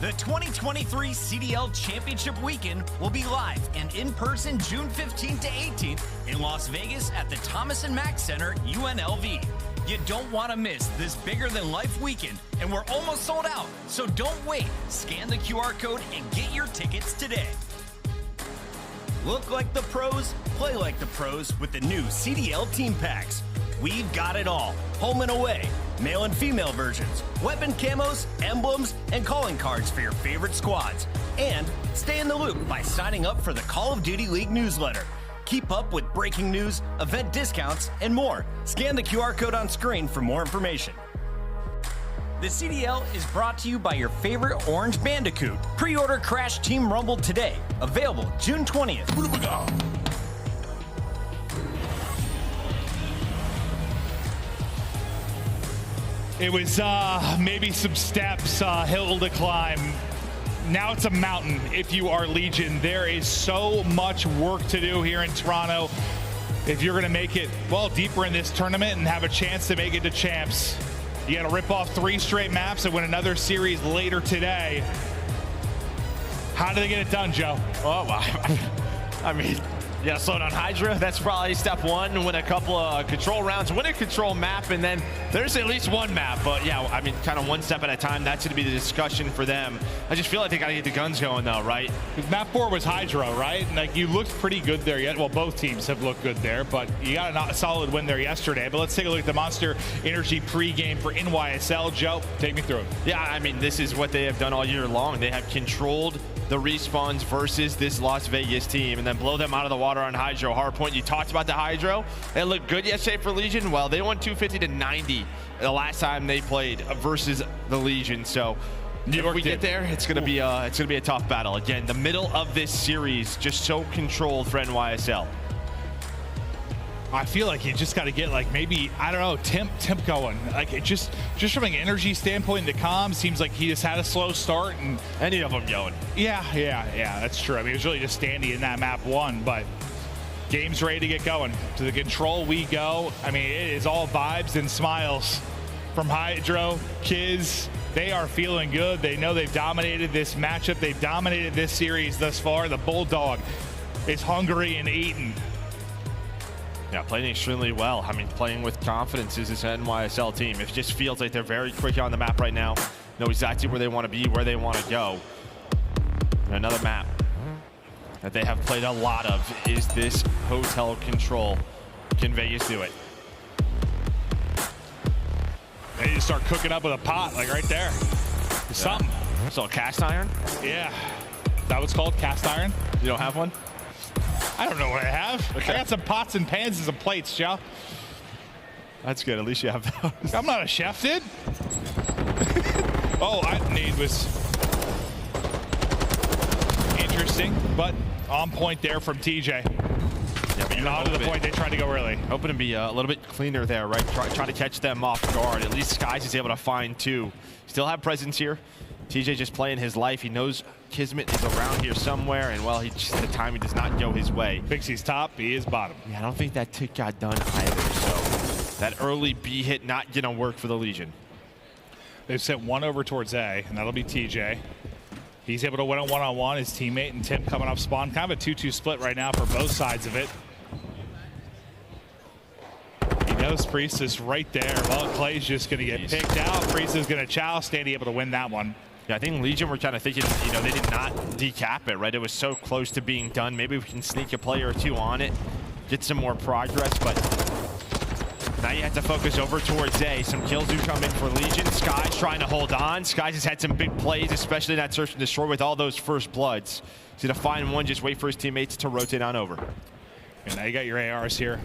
The 2023 CDL Championship Weekend will be live and in person June 15th to 18th in Las Vegas at the Thomas & Mack Center, UNLV. You don't want to miss this bigger-than-life weekend, and we're almost sold out, so don't wait. Scan the QR code and get your tickets today. Look like the pros, play like the pros with the new CDL Team Packs. We've got it all. Home and away, male and female versions, weapon camos, emblems, and calling cards for your favorite squads. And stay in the loop by signing up for the Call of Duty League newsletter. Keep up with breaking news, event discounts, and more. Scan the QR code on screen for more information. The CDL is brought to you by your favorite Orange Bandicoot. Pre-order Crash Team Rumble today. Available June 20th. It was maybe some steps, hill to climb. Now it's a mountain if you are Legion. There is so much work to do here in Toronto if you're going to make it, well, deeper in this tournament and have a chance to make it to champs. You got to rip off 3 straight maps and win another series later today. How do they get it done, Joe? Oh, I mean, Yeah, slow down HyDra. That's probably step one. Win a couple of control rounds, win a control map, and then there's at least one map. But yeah, I mean, kind of one step at a time. That's going to be the discussion for them. I just feel like they got to get the guns going, though, right? Map 4 was HyDra, right? And, like, you looked pretty good there yet. Well, both teams have looked good there, but you got a solid win there yesterday. But let's take a look at the Monster Energy pregame for NYSL. Joe, take me through it. Yeah, I mean, this is what they have done all year long. They have controlled the respawns versus this Las Vegas team and then blow them out of the water on HyDra. Hardpoint, you talked about the HyDra. It looked good yesterday for Legion. Well, they won 250 to 90 the last time they played versus the Legion. So if we get there, it's gonna be a tough battle. Again, the middle of this series just so controlled for NYSL. I feel like you just got to get, like, maybe, I don't know, Timp going. Like, it just from an energy standpoint, the comm seems like he just had a slow start, and any of them going. Yeah, that's true. I mean, it was really just standing in that map 1, but game's ready to get going. To the control we go. I mean, it is all vibes and smiles from HyDra, Kiz. They are feeling good. They know they've dominated this matchup. They've dominated this series thus far. The Bulldog is hungry and eating. Yeah, playing extremely well. I mean, playing with confidence is this NYSL team. It just feels like they're very quick on the map right now. Know exactly where they want to be, where they want to go. And another map that they have played a lot of is this hotel control. Can Vegas do it? They just start cooking up with a pot, like right there. Something. So cast iron? Yeah. Is that what's called? Cast iron? You don't have one? I don't know what I have. Okay. I got some pots and pans and some plates, Joe. That's good. At least you have those. I'm not a chef, dude. Oh, I need was interesting, but on point there from TJ. Yeah, but not to the point they tried to go early. Hoping to be a little bit cleaner there, right? Try to catch them off guard. At least Skyz is able to find 2. Still have presence here. TJ just playing his life. He knows KiSMET is around here somewhere, and well, the timing does not go his way. Thinks he's top, he is bottom. Yeah, I don't think that tick got done either, so that early B hit not gonna work for the Legion. They've sent one over towards A, and that'll be TJ. He's able to win a one-on-one. His teammate and Tim coming up spawn. Kind of a 2-2 split right now for both sides of it. He knows Priestahh's right there. Well, Clay's just gonna get picked out. Priestahh's gonna chow, SnD able to win that one. Yeah, I think Legion were kind of thinking, you know, they did not decap it, right? It was so close to being done. Maybe we can sneak a player or 2 on it, get some more progress, but now you have to focus over towards A. Some kills do come in for Legion. Skyz trying to hold on. Skyz has had some big plays, especially in that search and destroy with all those first bloods. He's gonna find one, just wait for his teammates to rotate on over. And now you got your ARs here.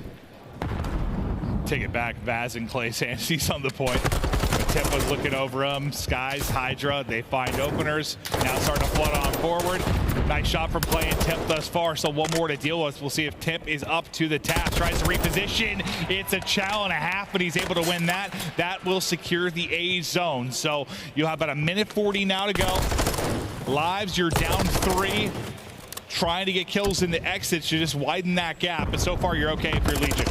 Take it back, Vaz and Clay Sandy's on the point. Timp was looking over him. Skyz, HyDra, they find openers. Now starting to flood on forward. Nice shot from Clay and Timp thus far. So one more to deal with. We'll see if Timp is up to the task. Tries to reposition. It's a chow and a half, but he's able to win that. That will secure the A zone. So you'll have about 1:40 now to go. Lives, you're down 3. Trying to get kills in the exits to just widen that gap. But so far, you're okay if you're Legion.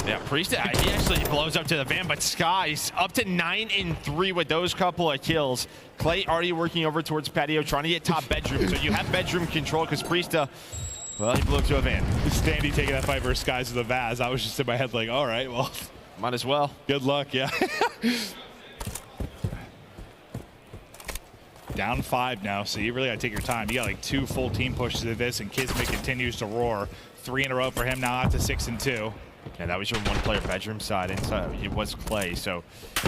Yeah, Priestahh, he actually blows up to the van, but Skyz up to 9 and 3 with those couple of kills. Clay already working over towards patio, trying to get top bedroom. So you have bedroom control because Priestahh, well, he blew up to a van. SnD taking that fight versus Skyz with the Vaz. I was just in my head like, all right, well. Might as well. Good luck, yeah. Down 5 now, so you really got to take your time. You got like 2 full team pushes of this, and KiSMET continues to roar. 3 in a row for him now, out to 6 and 2. Yeah, that was your 1-player bedroom side. Inside it was Clay, so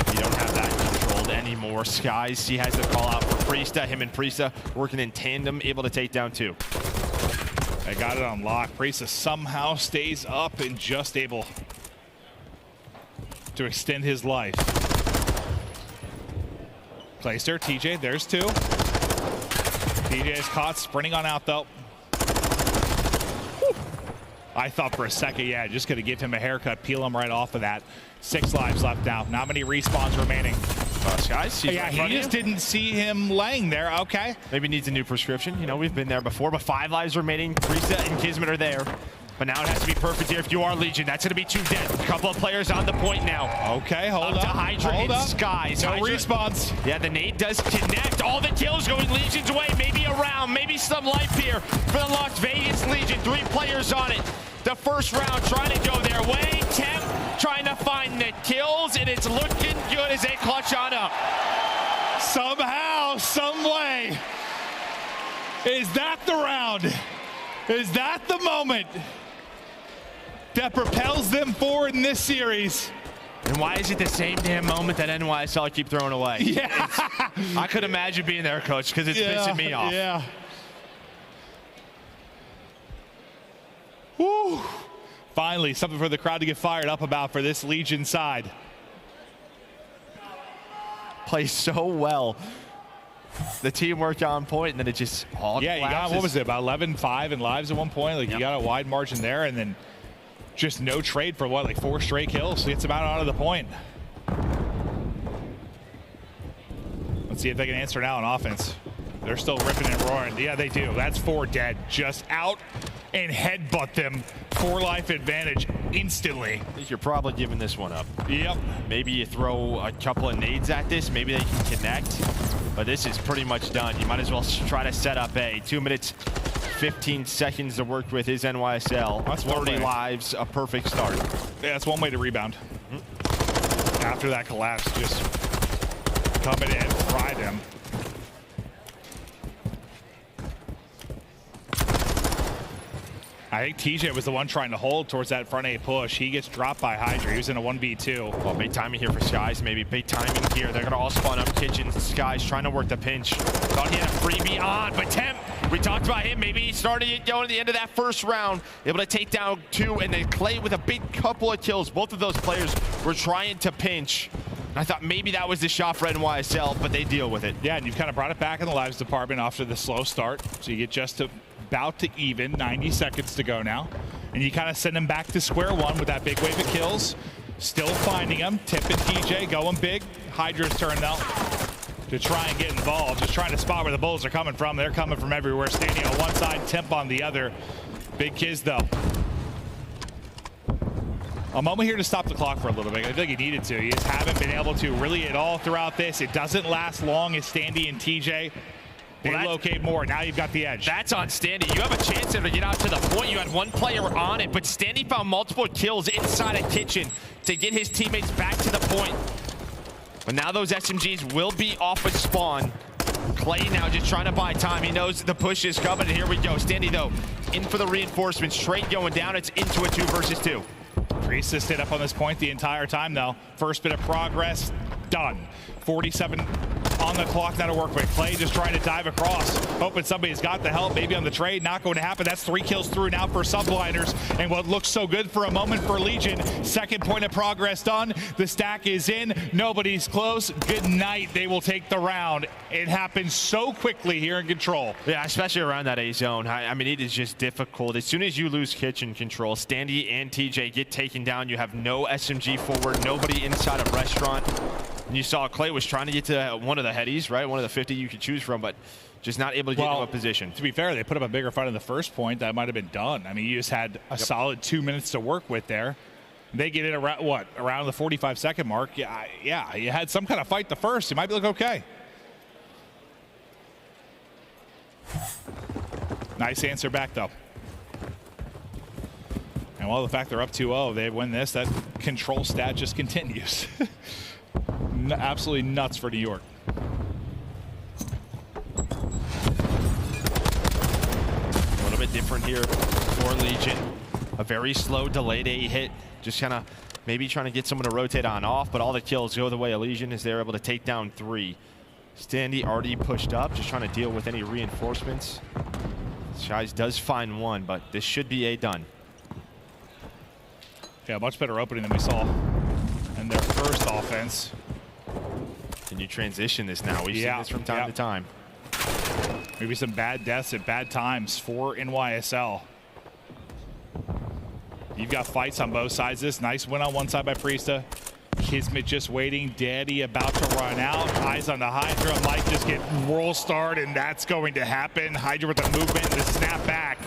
you don't have that controlled anymore. Skyz, he has the call out for Priestahh. Him and Priestahh working in tandem, able to take down 2. They got it on lock. Priestahh somehow stays up and just able to extend his life. Clayster, TJ, there's 2. TJ is caught sprinting on out though. I thought for a second, yeah, just gonna give him a haircut, peel him right off of that. 6 lives left now. Not many respawns remaining. Skyz, yeah, he just didn't see him laying there. Okay. Maybe needs a new prescription. You know, we've been there before, but 5 lives remaining. Priestahh and KiSMET are there. But now it has to be perfect here if you are Legion. That's going to be 2 dead. A couple of players on the point now. Okay, hold up. To HyDra and Skyz. No respawns. Yeah, the nade does connect. All the kills going Legion's way. Maybe a round, maybe see some life here for the Las Vegas Legion. 3 players on it. The first round trying to go their way. Temp trying to find the kills, and it's looking good as they clutch on up. Somehow, some way. Is that the round? Is that the moment that propels them forward in this series? And why is it the same damn moment that NYSL keep throwing away? Yeah. I could imagine being there, coach, because it's pissing me off. Yeah. Woo. Finally, something for the crowd to get fired up about for this Legion side. Plays so well. The teamwork on point, and then it just all Yeah, collapses. you got, what was it, about 11-5 in lives at one point? Like, Yep. you got a wide margin there, and then just no trade for what, like 4 straight kills. Gets them out of the point. Let's see if they can answer now on offense. They're still ripping and roaring. Yeah, they do. That's 4 dead. Just out and headbutt them. 4 life advantage instantly. I think you're probably giving this one up. Yep. Maybe you throw a couple of nades at this. Maybe they can connect. But this is pretty much done. You might as well try to set up A. 2 minutes, 15 seconds to work with is NYSL. That's 30 one way. lives, a perfect start. Yeah, that's one way to rebound. After that collapse, just come in and fry them. I think TJ was the one trying to hold towards that front A push. He gets dropped by HyDra. He was in a 1v2. Well, big timing here for Skyz. Maybe big timing here. They're going to all spawn up kitchens. Skyz trying to work the pinch. Thought he had a freebie on, but Temp, we talked about him. Maybe he started it going at the end of that first round. Able to take down 2, and then Clay with a big couple of kills. Both of those players were trying to pinch. And I thought maybe that was the shot for NYSL, but they deal with it. Yeah, and you've kind of brought it back in the lives department after the slow start. So you get just to about to even, 90 seconds to go now. And you kind of send them back to square one with that big wave of kills. Still finding them. Tip and TJ going big. HyDra's turn though to try and get involved. Just trying to spot where the Bulls are coming from. They're coming from everywhere. Standing on one side, Temp on the other. Big Kiz though. A moment here to stop the clock for a little bit. I feel like you needed to. You just haven't been able to really at all throughout this. It doesn't last long as SnD and TJ. They locate more. Now you've got the edge. That's on SnD. You have a chance to get out to the point. You had one player on it, but SnD found multiple kills inside a kitchen to get his teammates back to the point. But now those SMGs will be off of spawn. Clay now just trying to buy time. He knows the push is coming, and here we go. SnD, though, in for the reinforcements. Straight going down. It's into a 2 versus 2. Priestahh stayed up on this point the entire time, though. First bit of progress, done. 47 on the clock now to work with. Clay just trying to dive across, hoping somebody's got the help, maybe on the trade. Not going to happen. That's 3 kills through now for Subliners, and what looks so good for a moment for Legion. Second point of progress done. The stack is in. Nobody's close. Good night. They will take the round. It happens so quickly here in Control. Yeah, especially around that A zone. I mean, it is just difficult. As soon as you lose kitchen control, SnD and TJ get taken down. You have no SMG forward, nobody inside of restaurant. And you saw Clay was trying to get to one of the headies, right? One of the 50 you could choose from, but just not able to get into a position. To be fair, they put up a bigger fight in the first point. That might have been done. I mean, you just had a solid 2 minutes to work with there. They get in around, what, around the 45-second mark. Yeah, you had some kind of fight the first. You might look okay. Nice answer back, though. And while the fact they're up 2-0, they win this, that control stat just continues. Absolutely nuts for New York. A little bit different here for Legion. A very slow delayed A hit. Just kind of maybe trying to get someone to rotate on off, but all the kills go the way of Legion as they're able to take down 3. SnD already pushed up, just trying to deal with any reinforcements. Skyz does find 1, but this should be A done. Yeah, much better opening than we saw in their first offense. Can you transition this now? We've seen this from time to time. Maybe some bad deaths at bad times for NYSL. You've got fights on both sides. This nice win on one side by Priestahh. KiSMET just waiting. Daddy about to run out. Eyes on the HyDra. Might just get roll start, and that's going to happen. HyDra with the movement and the snap back.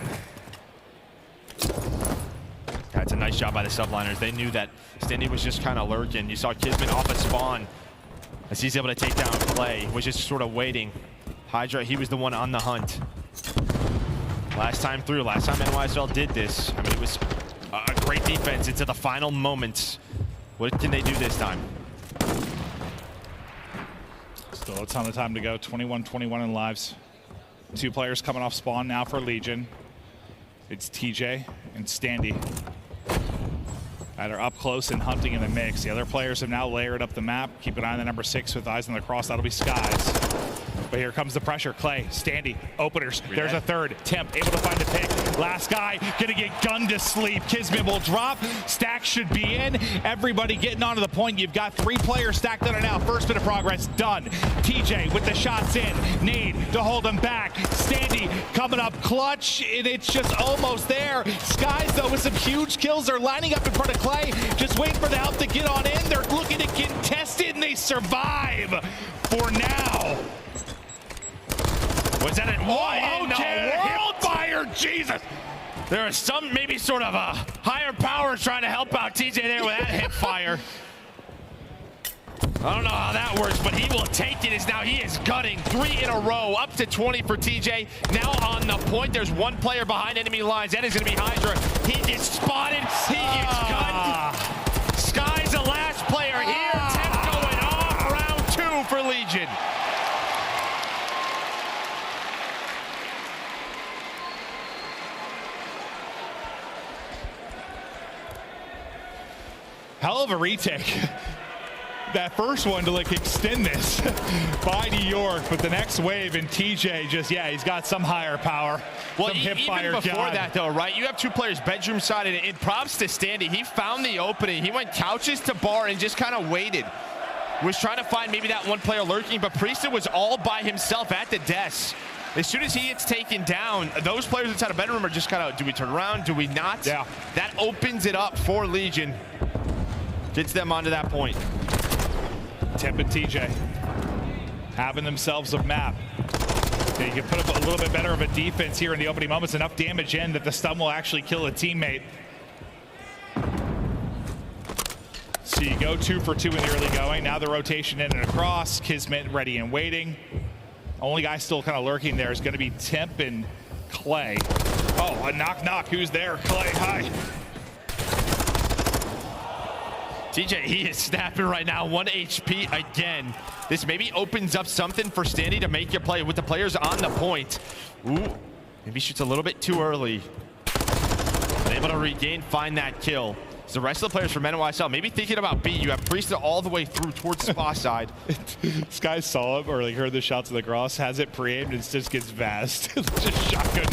That's a nice job by the Subliners. They knew that SnD was just kind of lurking. You saw KiSMET off a spawn as he's able to take down Clay, was just sort of waiting. HyDra, he was the one on the hunt. Last time through, last time NYSL did this, I mean, it was a great defense into the final moments. What can they do this time? Still a ton of time to go. 21-21 in lives. 2 players coming off spawn now for Legion. It's TJ and SnD that are up close and hunting in the mix. The other players have now layered up the map. Keep an eye on the number 6 with eyes on the cross. That'll be Skyz. But here comes the pressure. Clay, SnD, openers. There's a third. Temp able to find the pick. Last guy gonna get gunned to sleep. KiSMET will drop. Stack should be in. Everybody getting onto the point. You've got 3 players stacked on it now. First bit of progress done. TJ with the shots in. Need to hold him back. SnD coming up clutch, and it's just almost there. Skyz though with some huge kills. They're lining up in front of Clay. Just waiting for the help to get on in. They're looking to contest it, and they survive for now. Was that it? What in the world? Fire, Jesus! There is some maybe sort of a higher power trying to help out TJ there with that hip fire. I don't know how that works, but he will take it as now he is gutting 3 in a row, up to 20 for TJ. Now on the point, there's 1 player behind enemy lines. That is going to be HyDra. He gets spotted, he gets gunned. Skyz the last player here. Temp going off, round 2 for Legion. Hell of a retake. That first one to like extend this by New York, but the next wave and TJ just, yeah, he's got some higher power. Well, some hip even fire before that though, right? You have 2 players bedroom side, and props to SnD. He found the opening. He went couches to bar and just kind of waited. Was trying to find maybe that 1 player lurking, but Priestahh was all by himself at the desk. As soon as he gets taken down, those players inside a bedroom are just kind of, do we turn around? Do we not? Yeah. That opens it up for Legion. Gets them onto that point. Temp and TJ having themselves a map. They can put up a little bit better of a defense here in the opening moments. Enough damage in that the stun will actually kill a teammate. So you go 2 for 2 in the early going. Now the rotation in and across. KiSMET ready and waiting. Only guy still kind of lurking there is going to be Temp and Clay. Oh, a knock. Who's there? Clay, hi. TJ, he is snapping right now, 1 HP again. This maybe opens up something for SnD to make your play with the players on the point. Ooh, maybe shoots a little bit too early. Able to regain, find that kill. So the rest of the players from NYSL maybe thinking about B. You have Priestahh all the way through towards the spa side. Skyz saw him or like heard the shots of the cross, has it pre-aimed, and just gets vast. Just shotgun.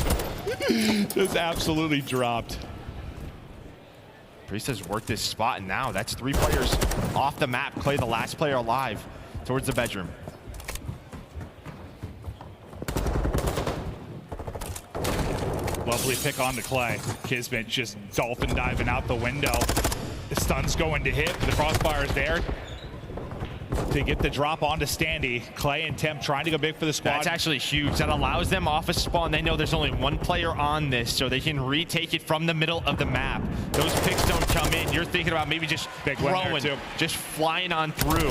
Just absolutely dropped. Priestahh's worked this spot, and now that's 3 players off the map. Clay, the last player alive, towards the bedroom. Lovely pick on to Clay. KiSMET just dolphin diving out the window. The stun's going to hit. The crossfire's there to get the drop onto SnD. Clay and Temp trying to go big for the squad. That's actually huge. That allows them off a spawn. They know there's only 1 player on this, so they can retake it from the middle of the map. Those picks don't come in. You're thinking about maybe just big throwing, just flying on through.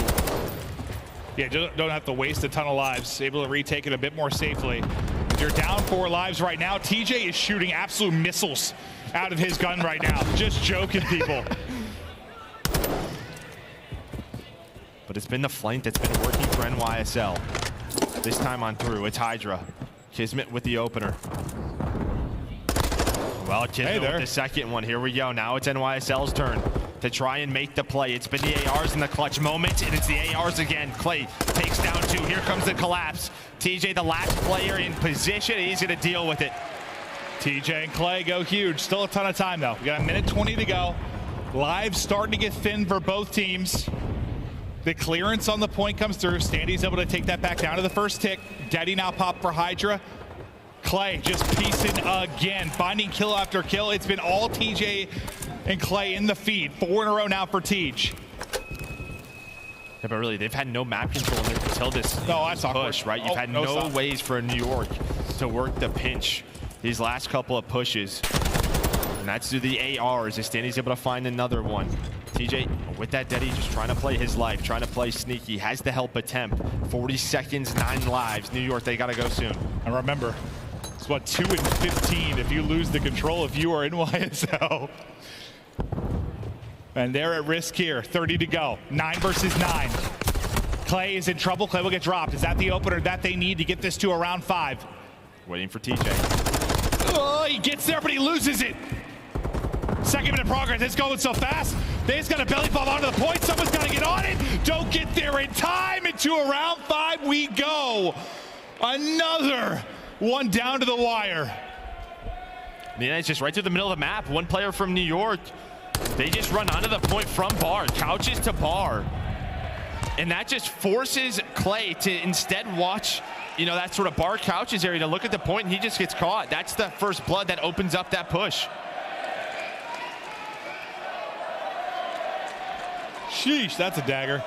Yeah, don't have to waste a ton of lives. Able to retake it a bit more safely. You're down 4 lives right now. TJ is shooting absolute missiles out of his gun right now. Just joking, people. But it's been the flank that's been working for NYSL. This time on through, it's HyDra. KiSMET with the opener. Well, KiSMET with the second one. Here we go. Now it's NYSL's turn to try and make the play. It's been the ARs in the clutch moment, and it's the ARs again. Clay takes down 2. Here comes the collapse. TJ, the last player in position. He's going to deal with it. TJ and Clay go huge. Still a ton of time, though. We got 1:20 to go. Lives starting to get thin for both teams. The clearance on the point comes through. SnD's able to take that back down to the first tick. Daddy now pop for HyDra. Clay just piecing again, finding kill after kill. It's been all TJ and Clay in the feed. 4 in a row now for Teej. Yeah, but really, they've had no map control until this that's push, right? You've had no ways for New York to work the pinch these last couple of pushes. And that's through the ARs. As SnD's able to find another one. TJ, with that Daddy, just trying to play his life, trying to play sneaky, has the help attempt. 40 seconds, 9 lives. New York, they got to go soon. And remember, as what, 2 and 15 if you lose the control if you are in YSL. And they're at risk here. 30 to go. 9 versus 9. Clay is in trouble. Clay will get dropped. Is that the opener that they need to get this to around 5? Waiting for TJ. Oh, he gets there, but he loses it. Second minute progress. It's going so fast. They just got a belly bomb onto the point. Someone's got to get on it. Don't get there in time. Into around 5 we go. Another one down to the wire. Yeah, it's just right through the middle of the map. One player from New York. They just run onto the point from bar, couches to bar. And that just forces Clay to instead watch, you know, that sort of bar couches area to look at the point, and he just gets caught. That's the first blood that opens up that push. Sheesh, that's a dagger.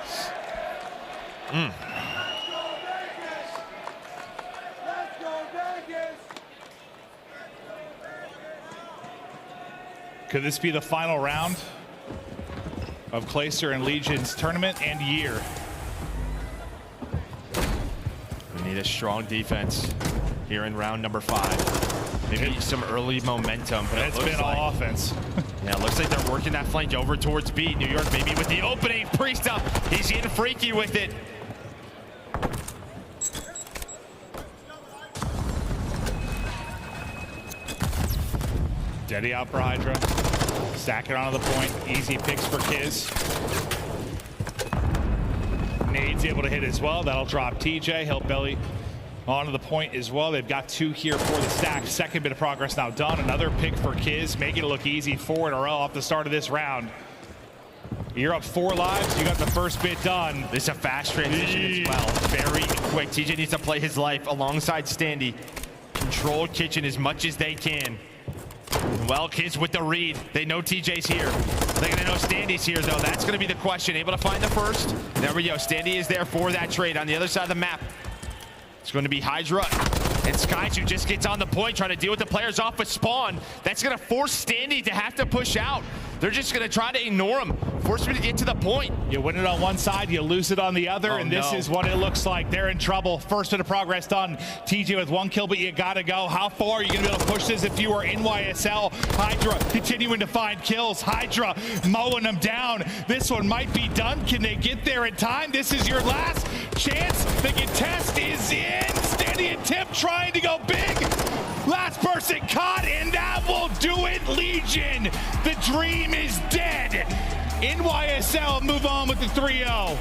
Could this be the final round of Clayster and Legion's tournament and year? We need a strong defense here in round number 5. Maybe some early momentum, but it's been all offense. Yeah, it looks like they're working that flank over towards B. New York maybe with the opening. Priestahh, he's getting freaky with it. Steady out for HyDra. Stack it onto the point. Easy picks for Kiz. Nade's able to hit as well. That'll drop TJ. He'll belly onto the point as well. They've got 2 here for the stack. Second bit of progress now done. Another pick for Kiz. Making it look easy. 4 in a row off the start of this round. You're up 4 lives. You got the first bit done. This is a fast transition as well. Very quick. TJ needs to play his life alongside SnD. Control kitchen as much as they can. Well, Kiz with the read. They know TJ's here. They're going to know SnD's here, though. That's going to be the question. Able to find the first. There we go. SnD is there for that trade on the other side of the map. It's going to be HyDra and Skyz, who just gets on the point trying to deal with the players off of spawn. That's going to force SnD to have to push out. They're just going to try to ignore him, force him to get to the point. You win it on one side, you lose it on the other, and this is what it looks like. They're in trouble. First bit of progress done. TJ with 1 kill, but you got to go. How far are you going to be able to push this if you are in YSL? HyDra continuing to find kills. HyDra mowing them down. This one might be done. Can they get there in time? This is your last chance. The contest is in. SnD and Tip trying to go big. Last person caught, and that will do it, Legion. The dream is dead. In YSL, move on with the 3-0.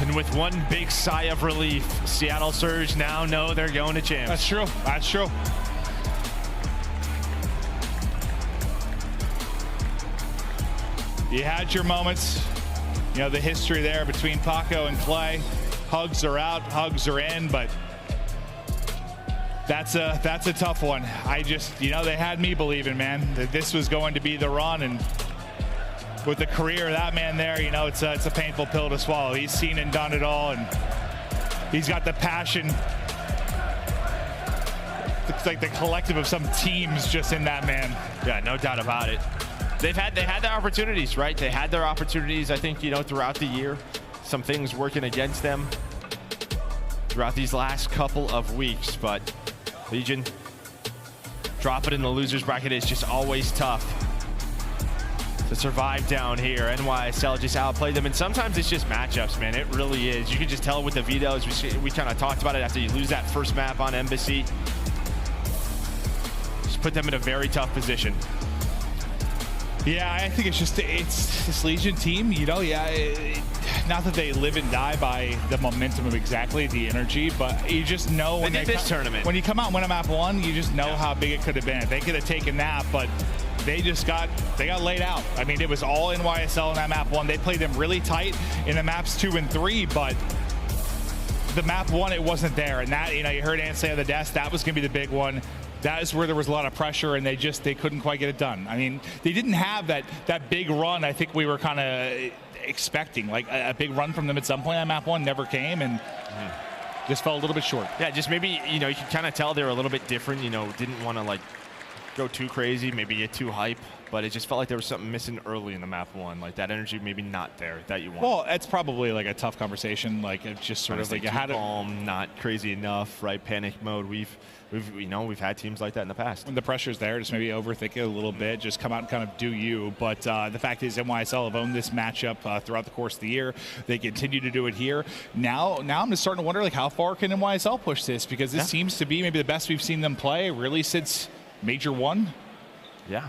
And with one big sigh of relief, Seattle Surge now know they're going to champs. That's true. That's true. You had your moments. You know, the history there between Paco and Clay. Hugs are out, hugs are in, but that's a tough one. I just, you know, they had me believing, man, that this was going to be the run, and with the career of that man there, you know, it's a painful pill to swallow. He's seen and done it all, and he's got the passion. It's like the collective of some teams just in that man. Yeah, no doubt about it. They had their opportunities, right? They had their opportunities, I think, you know, throughout the year. Some things working against them throughout these last couple of weeks, but Legion drop it in the losers bracket is just always tough to survive down here. NYSL just outplayed them, and sometimes it's just matchups, man. It really is. You can just tell with the vetoes. We kind of talked about it after you lose that first map on Embassy. Just put them in a very tough position. Yeah, I think it's this Legion team, you know, not that they live and die by the momentum of exactly the energy, but you just know when this tournament, when you come out and win a map 1, you just know how big it could have been. They could have taken that, but they got laid out. I mean, it was all in YSL in that map 1. They played them really tight in the maps 2 and 3, but the map 1, it wasn't there. And that, you know, you heard Ant say on the desk, that was going to be the big one. That is where there was a lot of pressure, and they couldn't quite get it done. I mean, they didn't have that big run I think we were kind of expecting. Like a big run from them at some point on map 1 never came, and just fell a little bit short. Yeah, just maybe, you know, you can kind of tell they were a little bit different, you know, didn't want to like go too crazy, maybe get too hype but it just felt like there was something missing early in the map 1. Like that energy maybe not there that you want. Well, it's probably like a tough conversation. Like it's just sort of like how to calm, not crazy enough, right? Panic mode. We've had teams like that in the past. When the pressure's there, just maybe overthink it a little bit, just come out and kind of do you. But the fact is NYSL have owned this matchup throughout the course of the year. They continue to do it here. Now I'm just starting to wonder like how far can NYSL push this, because this seems to be maybe the best we've seen them play really since Major 1. Yeah,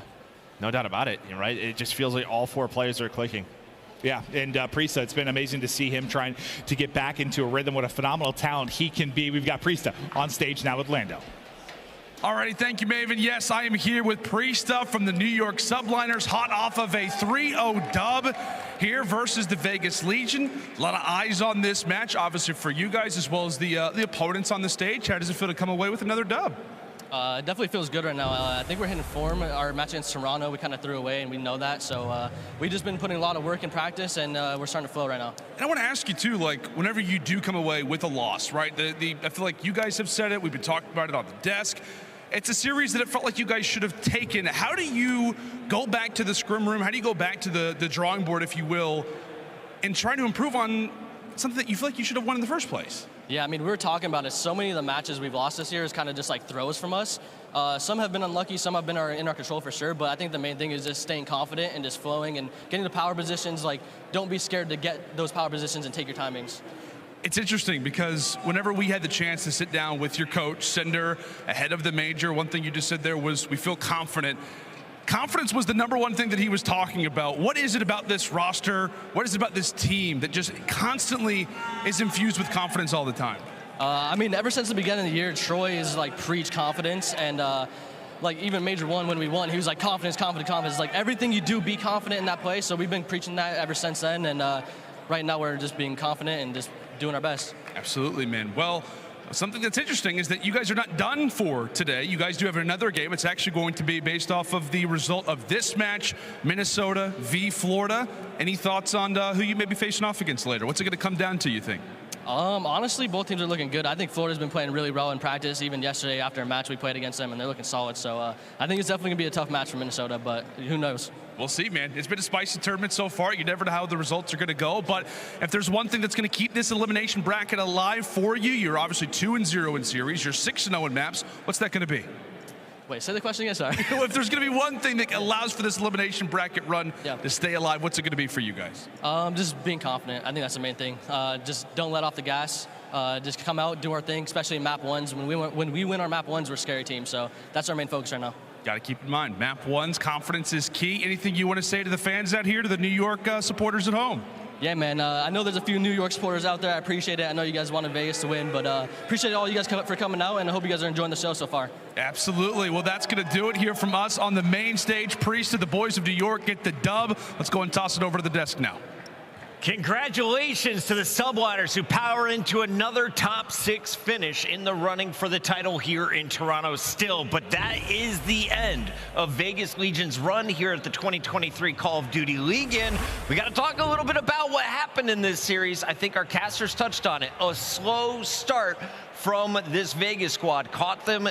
no doubt about it, right? It just feels like all 4 players are clicking. Yeah, and Priestahh, it's been amazing to see him trying to get back into a rhythm. What a phenomenal talent he can be. We've got Priestahh on stage now with Lando. Alrighty, thank you, Maven. Yes, I am here with Priestahh from the New York Subliners, hot off of a 3-0 dub here versus the Vegas Legion. A lot of eyes on this match, obviously for you guys as well as the opponents on the stage. How does it feel to come away with another dub? It definitely feels good right now. I think we're hitting form. Our match against Toronto, we kind of threw away, and we know that. So we've just been putting a lot of work in practice, and we're starting to flow right now. And I want to ask you, too, like, whenever you do come away with a loss, right? I feel like you guys have said it. We've been talking about it on the desk. It's a series that it felt like you guys should have taken. How do you go back to the scrim room? How do you go back to the drawing board, if you will, and try to improve on something that you feel like you should have won in the first place? Yeah, I mean, we were talking about it. So many of the matches we've lost this year is kind of just like throws from us. Some have been unlucky, some have been in our control for sure, but I think the main thing is just staying confident and just flowing and getting the power positions. Like, don't be scared to get those power positions and take your timings. It's interesting because whenever we had the chance to sit down with your coach, Cinder, ahead of the major, one thing you just said there was we feel confident. Confidence was the #1 thing that he was talking about. What is it about this roster? What is it about this team that just constantly is infused with confidence all the time? I mean, ever since the beginning of the year, Troy is like preach confidence, and like even Major 1 when we won, he was like confidence, confidence, confidence. Like everything you do, be confident in that play. So we've been preaching that ever since then, and right now we're just being confident and just doing our best. Absolutely, man. Well, something that's interesting is that you guys are not done for today. You guys do have another game. It's actually going to be based off of the result of this match, Minnesota v. Florida. Any thoughts on who you may be facing off against later? What's it going to come down to, you think? Honestly, both teams are looking good. I think Florida's been playing really well in practice. Even yesterday after a match, we played against them, and they're looking solid. So I think it's definitely going to be a tough match for Minnesota, but who knows? We'll see, man. It's been a spicy tournament so far. You never know how the results are going to go, but if there's one thing that's going to keep this elimination bracket alive for you, you're obviously 2-0 in series. You're 6-0 in maps. What's that going to be? Wait, say the question again, sorry. If there's going to be one thing that allows for this elimination bracket run to stay alive, what's it going to be for you guys? Just being confident. I think that's the main thing. Just don't let off the gas. Just come out, do our thing, especially in map 1s. When we win our map 1s, we're a scary team. So that's our main focus right now. Got to keep in mind, map 1s, confidence is key. Anything you want to say to the fans out here, to the New York supporters at home? Yeah, man. I know there's a few New York supporters out there. I appreciate it. I know you guys wanted Vegas to win, but appreciate all you guys for coming out, and I hope you guys are enjoying the show so far. Absolutely. Well, that's going to do it here from us on the main stage. Priestahh, the boys of New York get the dub. Let's go and toss it over to the desk now. Congratulations to the Subliners who power into another top 6 finish in the running for the title here in Toronto still. But that is the end of Vegas Legion's run here at the 2023 Call of Duty League. And we got to talk a little bit about what happened in this series. I think our casters touched on it. A slow start from this Vegas squad caught them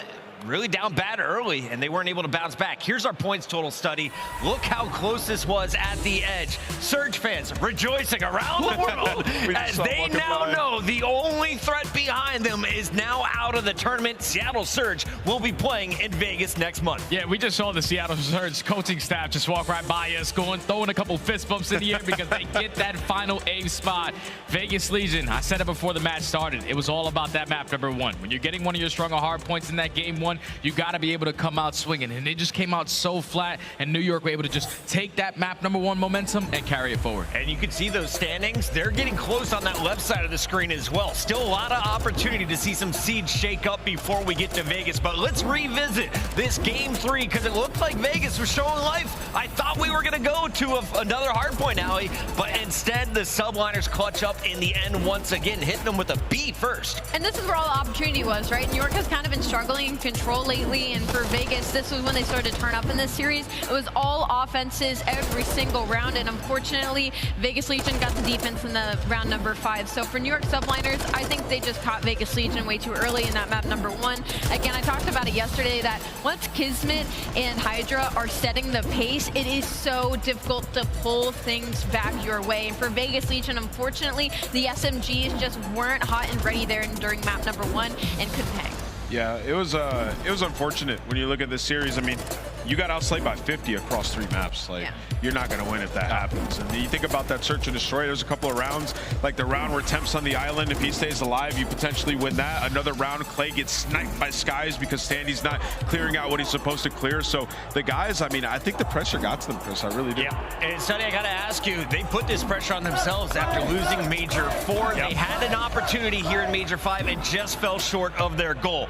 really down bad early, and they weren't able to bounce back. Here's our points total study. Look how close this was at the edge. Surge fans rejoicing around the world as they now know the only threat behind them is now out of the tournament. Seattle Surge will be playing in Vegas next month. Yeah, we just saw the Seattle Surge coaching staff just walk right by us, throwing a couple fist bumps in the air because they get that final A spot. Vegas Legion, I said it before the match started, it was all about that map #1. When you're getting one of your stronger hard points in that game 1, you got to be able to come out swinging, and they just came out so flat, and New York were able to just take that map #1 momentum and carry it forward. And you can see those standings. They're getting close on that left side of the screen as well. Still a lot of opportunity to see some seeds shake up before we get to Vegas, but let's revisit this game 3 because it looked like Vegas was showing life. I thought we were going to go to another hardpoint alley, but instead the Subliners clutch up in the end once again, hitting them with a B first. And this is where all the opportunity was, right? New York has kind of been struggling in control Control lately, and for Vegas, this was when they started to turn up in this series. It was all offenses every single round, and unfortunately, Vegas Legion got the defense in the round number 5. So for New York Subliners, I think they just caught Vegas Legion way too early in that map number 1. Again, I talked about it yesterday that once KiSMET and HyDra are setting the pace, it is so difficult to pull things back your way. And for Vegas Legion, unfortunately, the SMGs just weren't hot and ready there during map number 1 and couldn't hang. Yeah, it was unfortunate when you look at this series. I mean, you got outslayed by 50 across 3 maps. Like, you're not going to win if that happens. And you think about that search and destroy. There's a couple of rounds, like the round where Temp's on the island. If he stays alive, you potentially win that. Another round, Clay gets sniped by Skyz because SnD's not clearing out what he's supposed to clear. So the guys, I mean, I think the pressure got to them, Chris. I really do. Yeah, and Sonny, I got to ask you, they put this pressure on themselves after losing Major 4. They had an opportunity here in Major 5 and just fell short of their goal.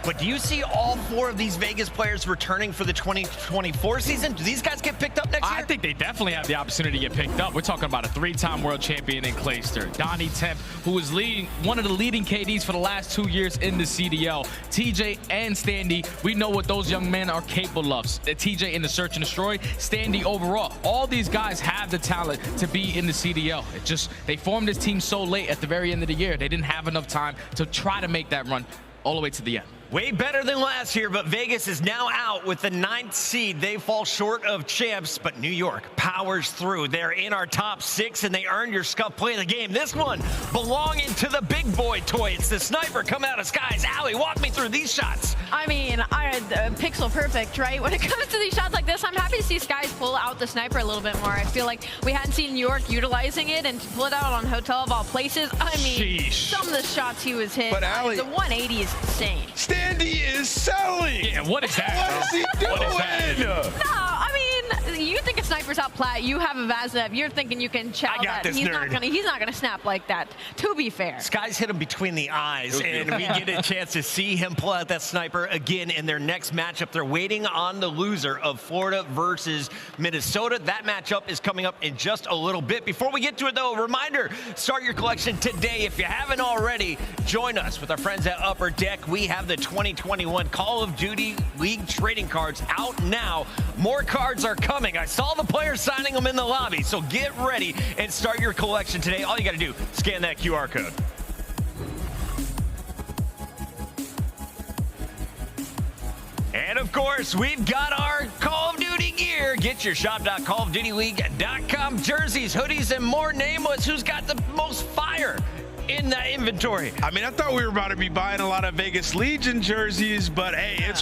But do you see all 4 of these Vegas players returning for the 2024 season? Do these guys get picked up next year? I think they definitely have the opportunity to get picked up. We're talking about a 3-time world champion in Clayster, Donnie Temp, who is one of the leading KDs for the last 2 years in the CDL. TJ and SnD, we know what those young men are capable of. TJ in the search and destroy, SnD overall. All these guys have the talent to be in the CDL. It just, they formed this team so late at the very end of the year. They didn't have enough time to try to make that run all the way to the end. Way better than last year, but Vegas is now out with the 9th seed. They fall short of champs, but New York powers through. They're in our top 6, and they earned your Scuff play of the game. This one belonging to the big boy toy. It's the sniper coming out of Skyz. Allie, walk me through these shots. I mean, pixel perfect, right? When it comes to these shots like this, I'm happy to see Skyz pull out the sniper a little bit more. I feel like we hadn't seen New York utilizing it, and to pull it out on Hotel of all places, I mean, some of the shots he was hitting, but Allie, the 180 is insane. SnD is selling. Yeah, what is that? What is he doing? What is that? No, I mean, you think a sniper's out plat, you have a aBeZy, you're thinking you can chow that. He's not gonna snap like that, to be fair. Skyz hit him between the eyes, and we get a chance to see him pull out that sniper again in their next matchup. They're waiting on the loser of Florida versus Minnesota. That matchup is coming up in just a little bit. Before we get to it, though, a reminder, start your collection today. If you haven't already, join us with our friends at Upper Deck. We have the 2021 Call of Duty League trading cards out now. More cards are coming. I saw the players signing them in the lobby, so get ready and start your collection today. All you got to do, scan that QR code. And of course, we've got our Call of Duty gear. Get your shop.callofdutyleague.com jerseys, hoodies, and more. Name us who's got the most fire in that inventory. I mean, I thought we were about to be buying a lot of Vegas Legion jerseys, but hey, it's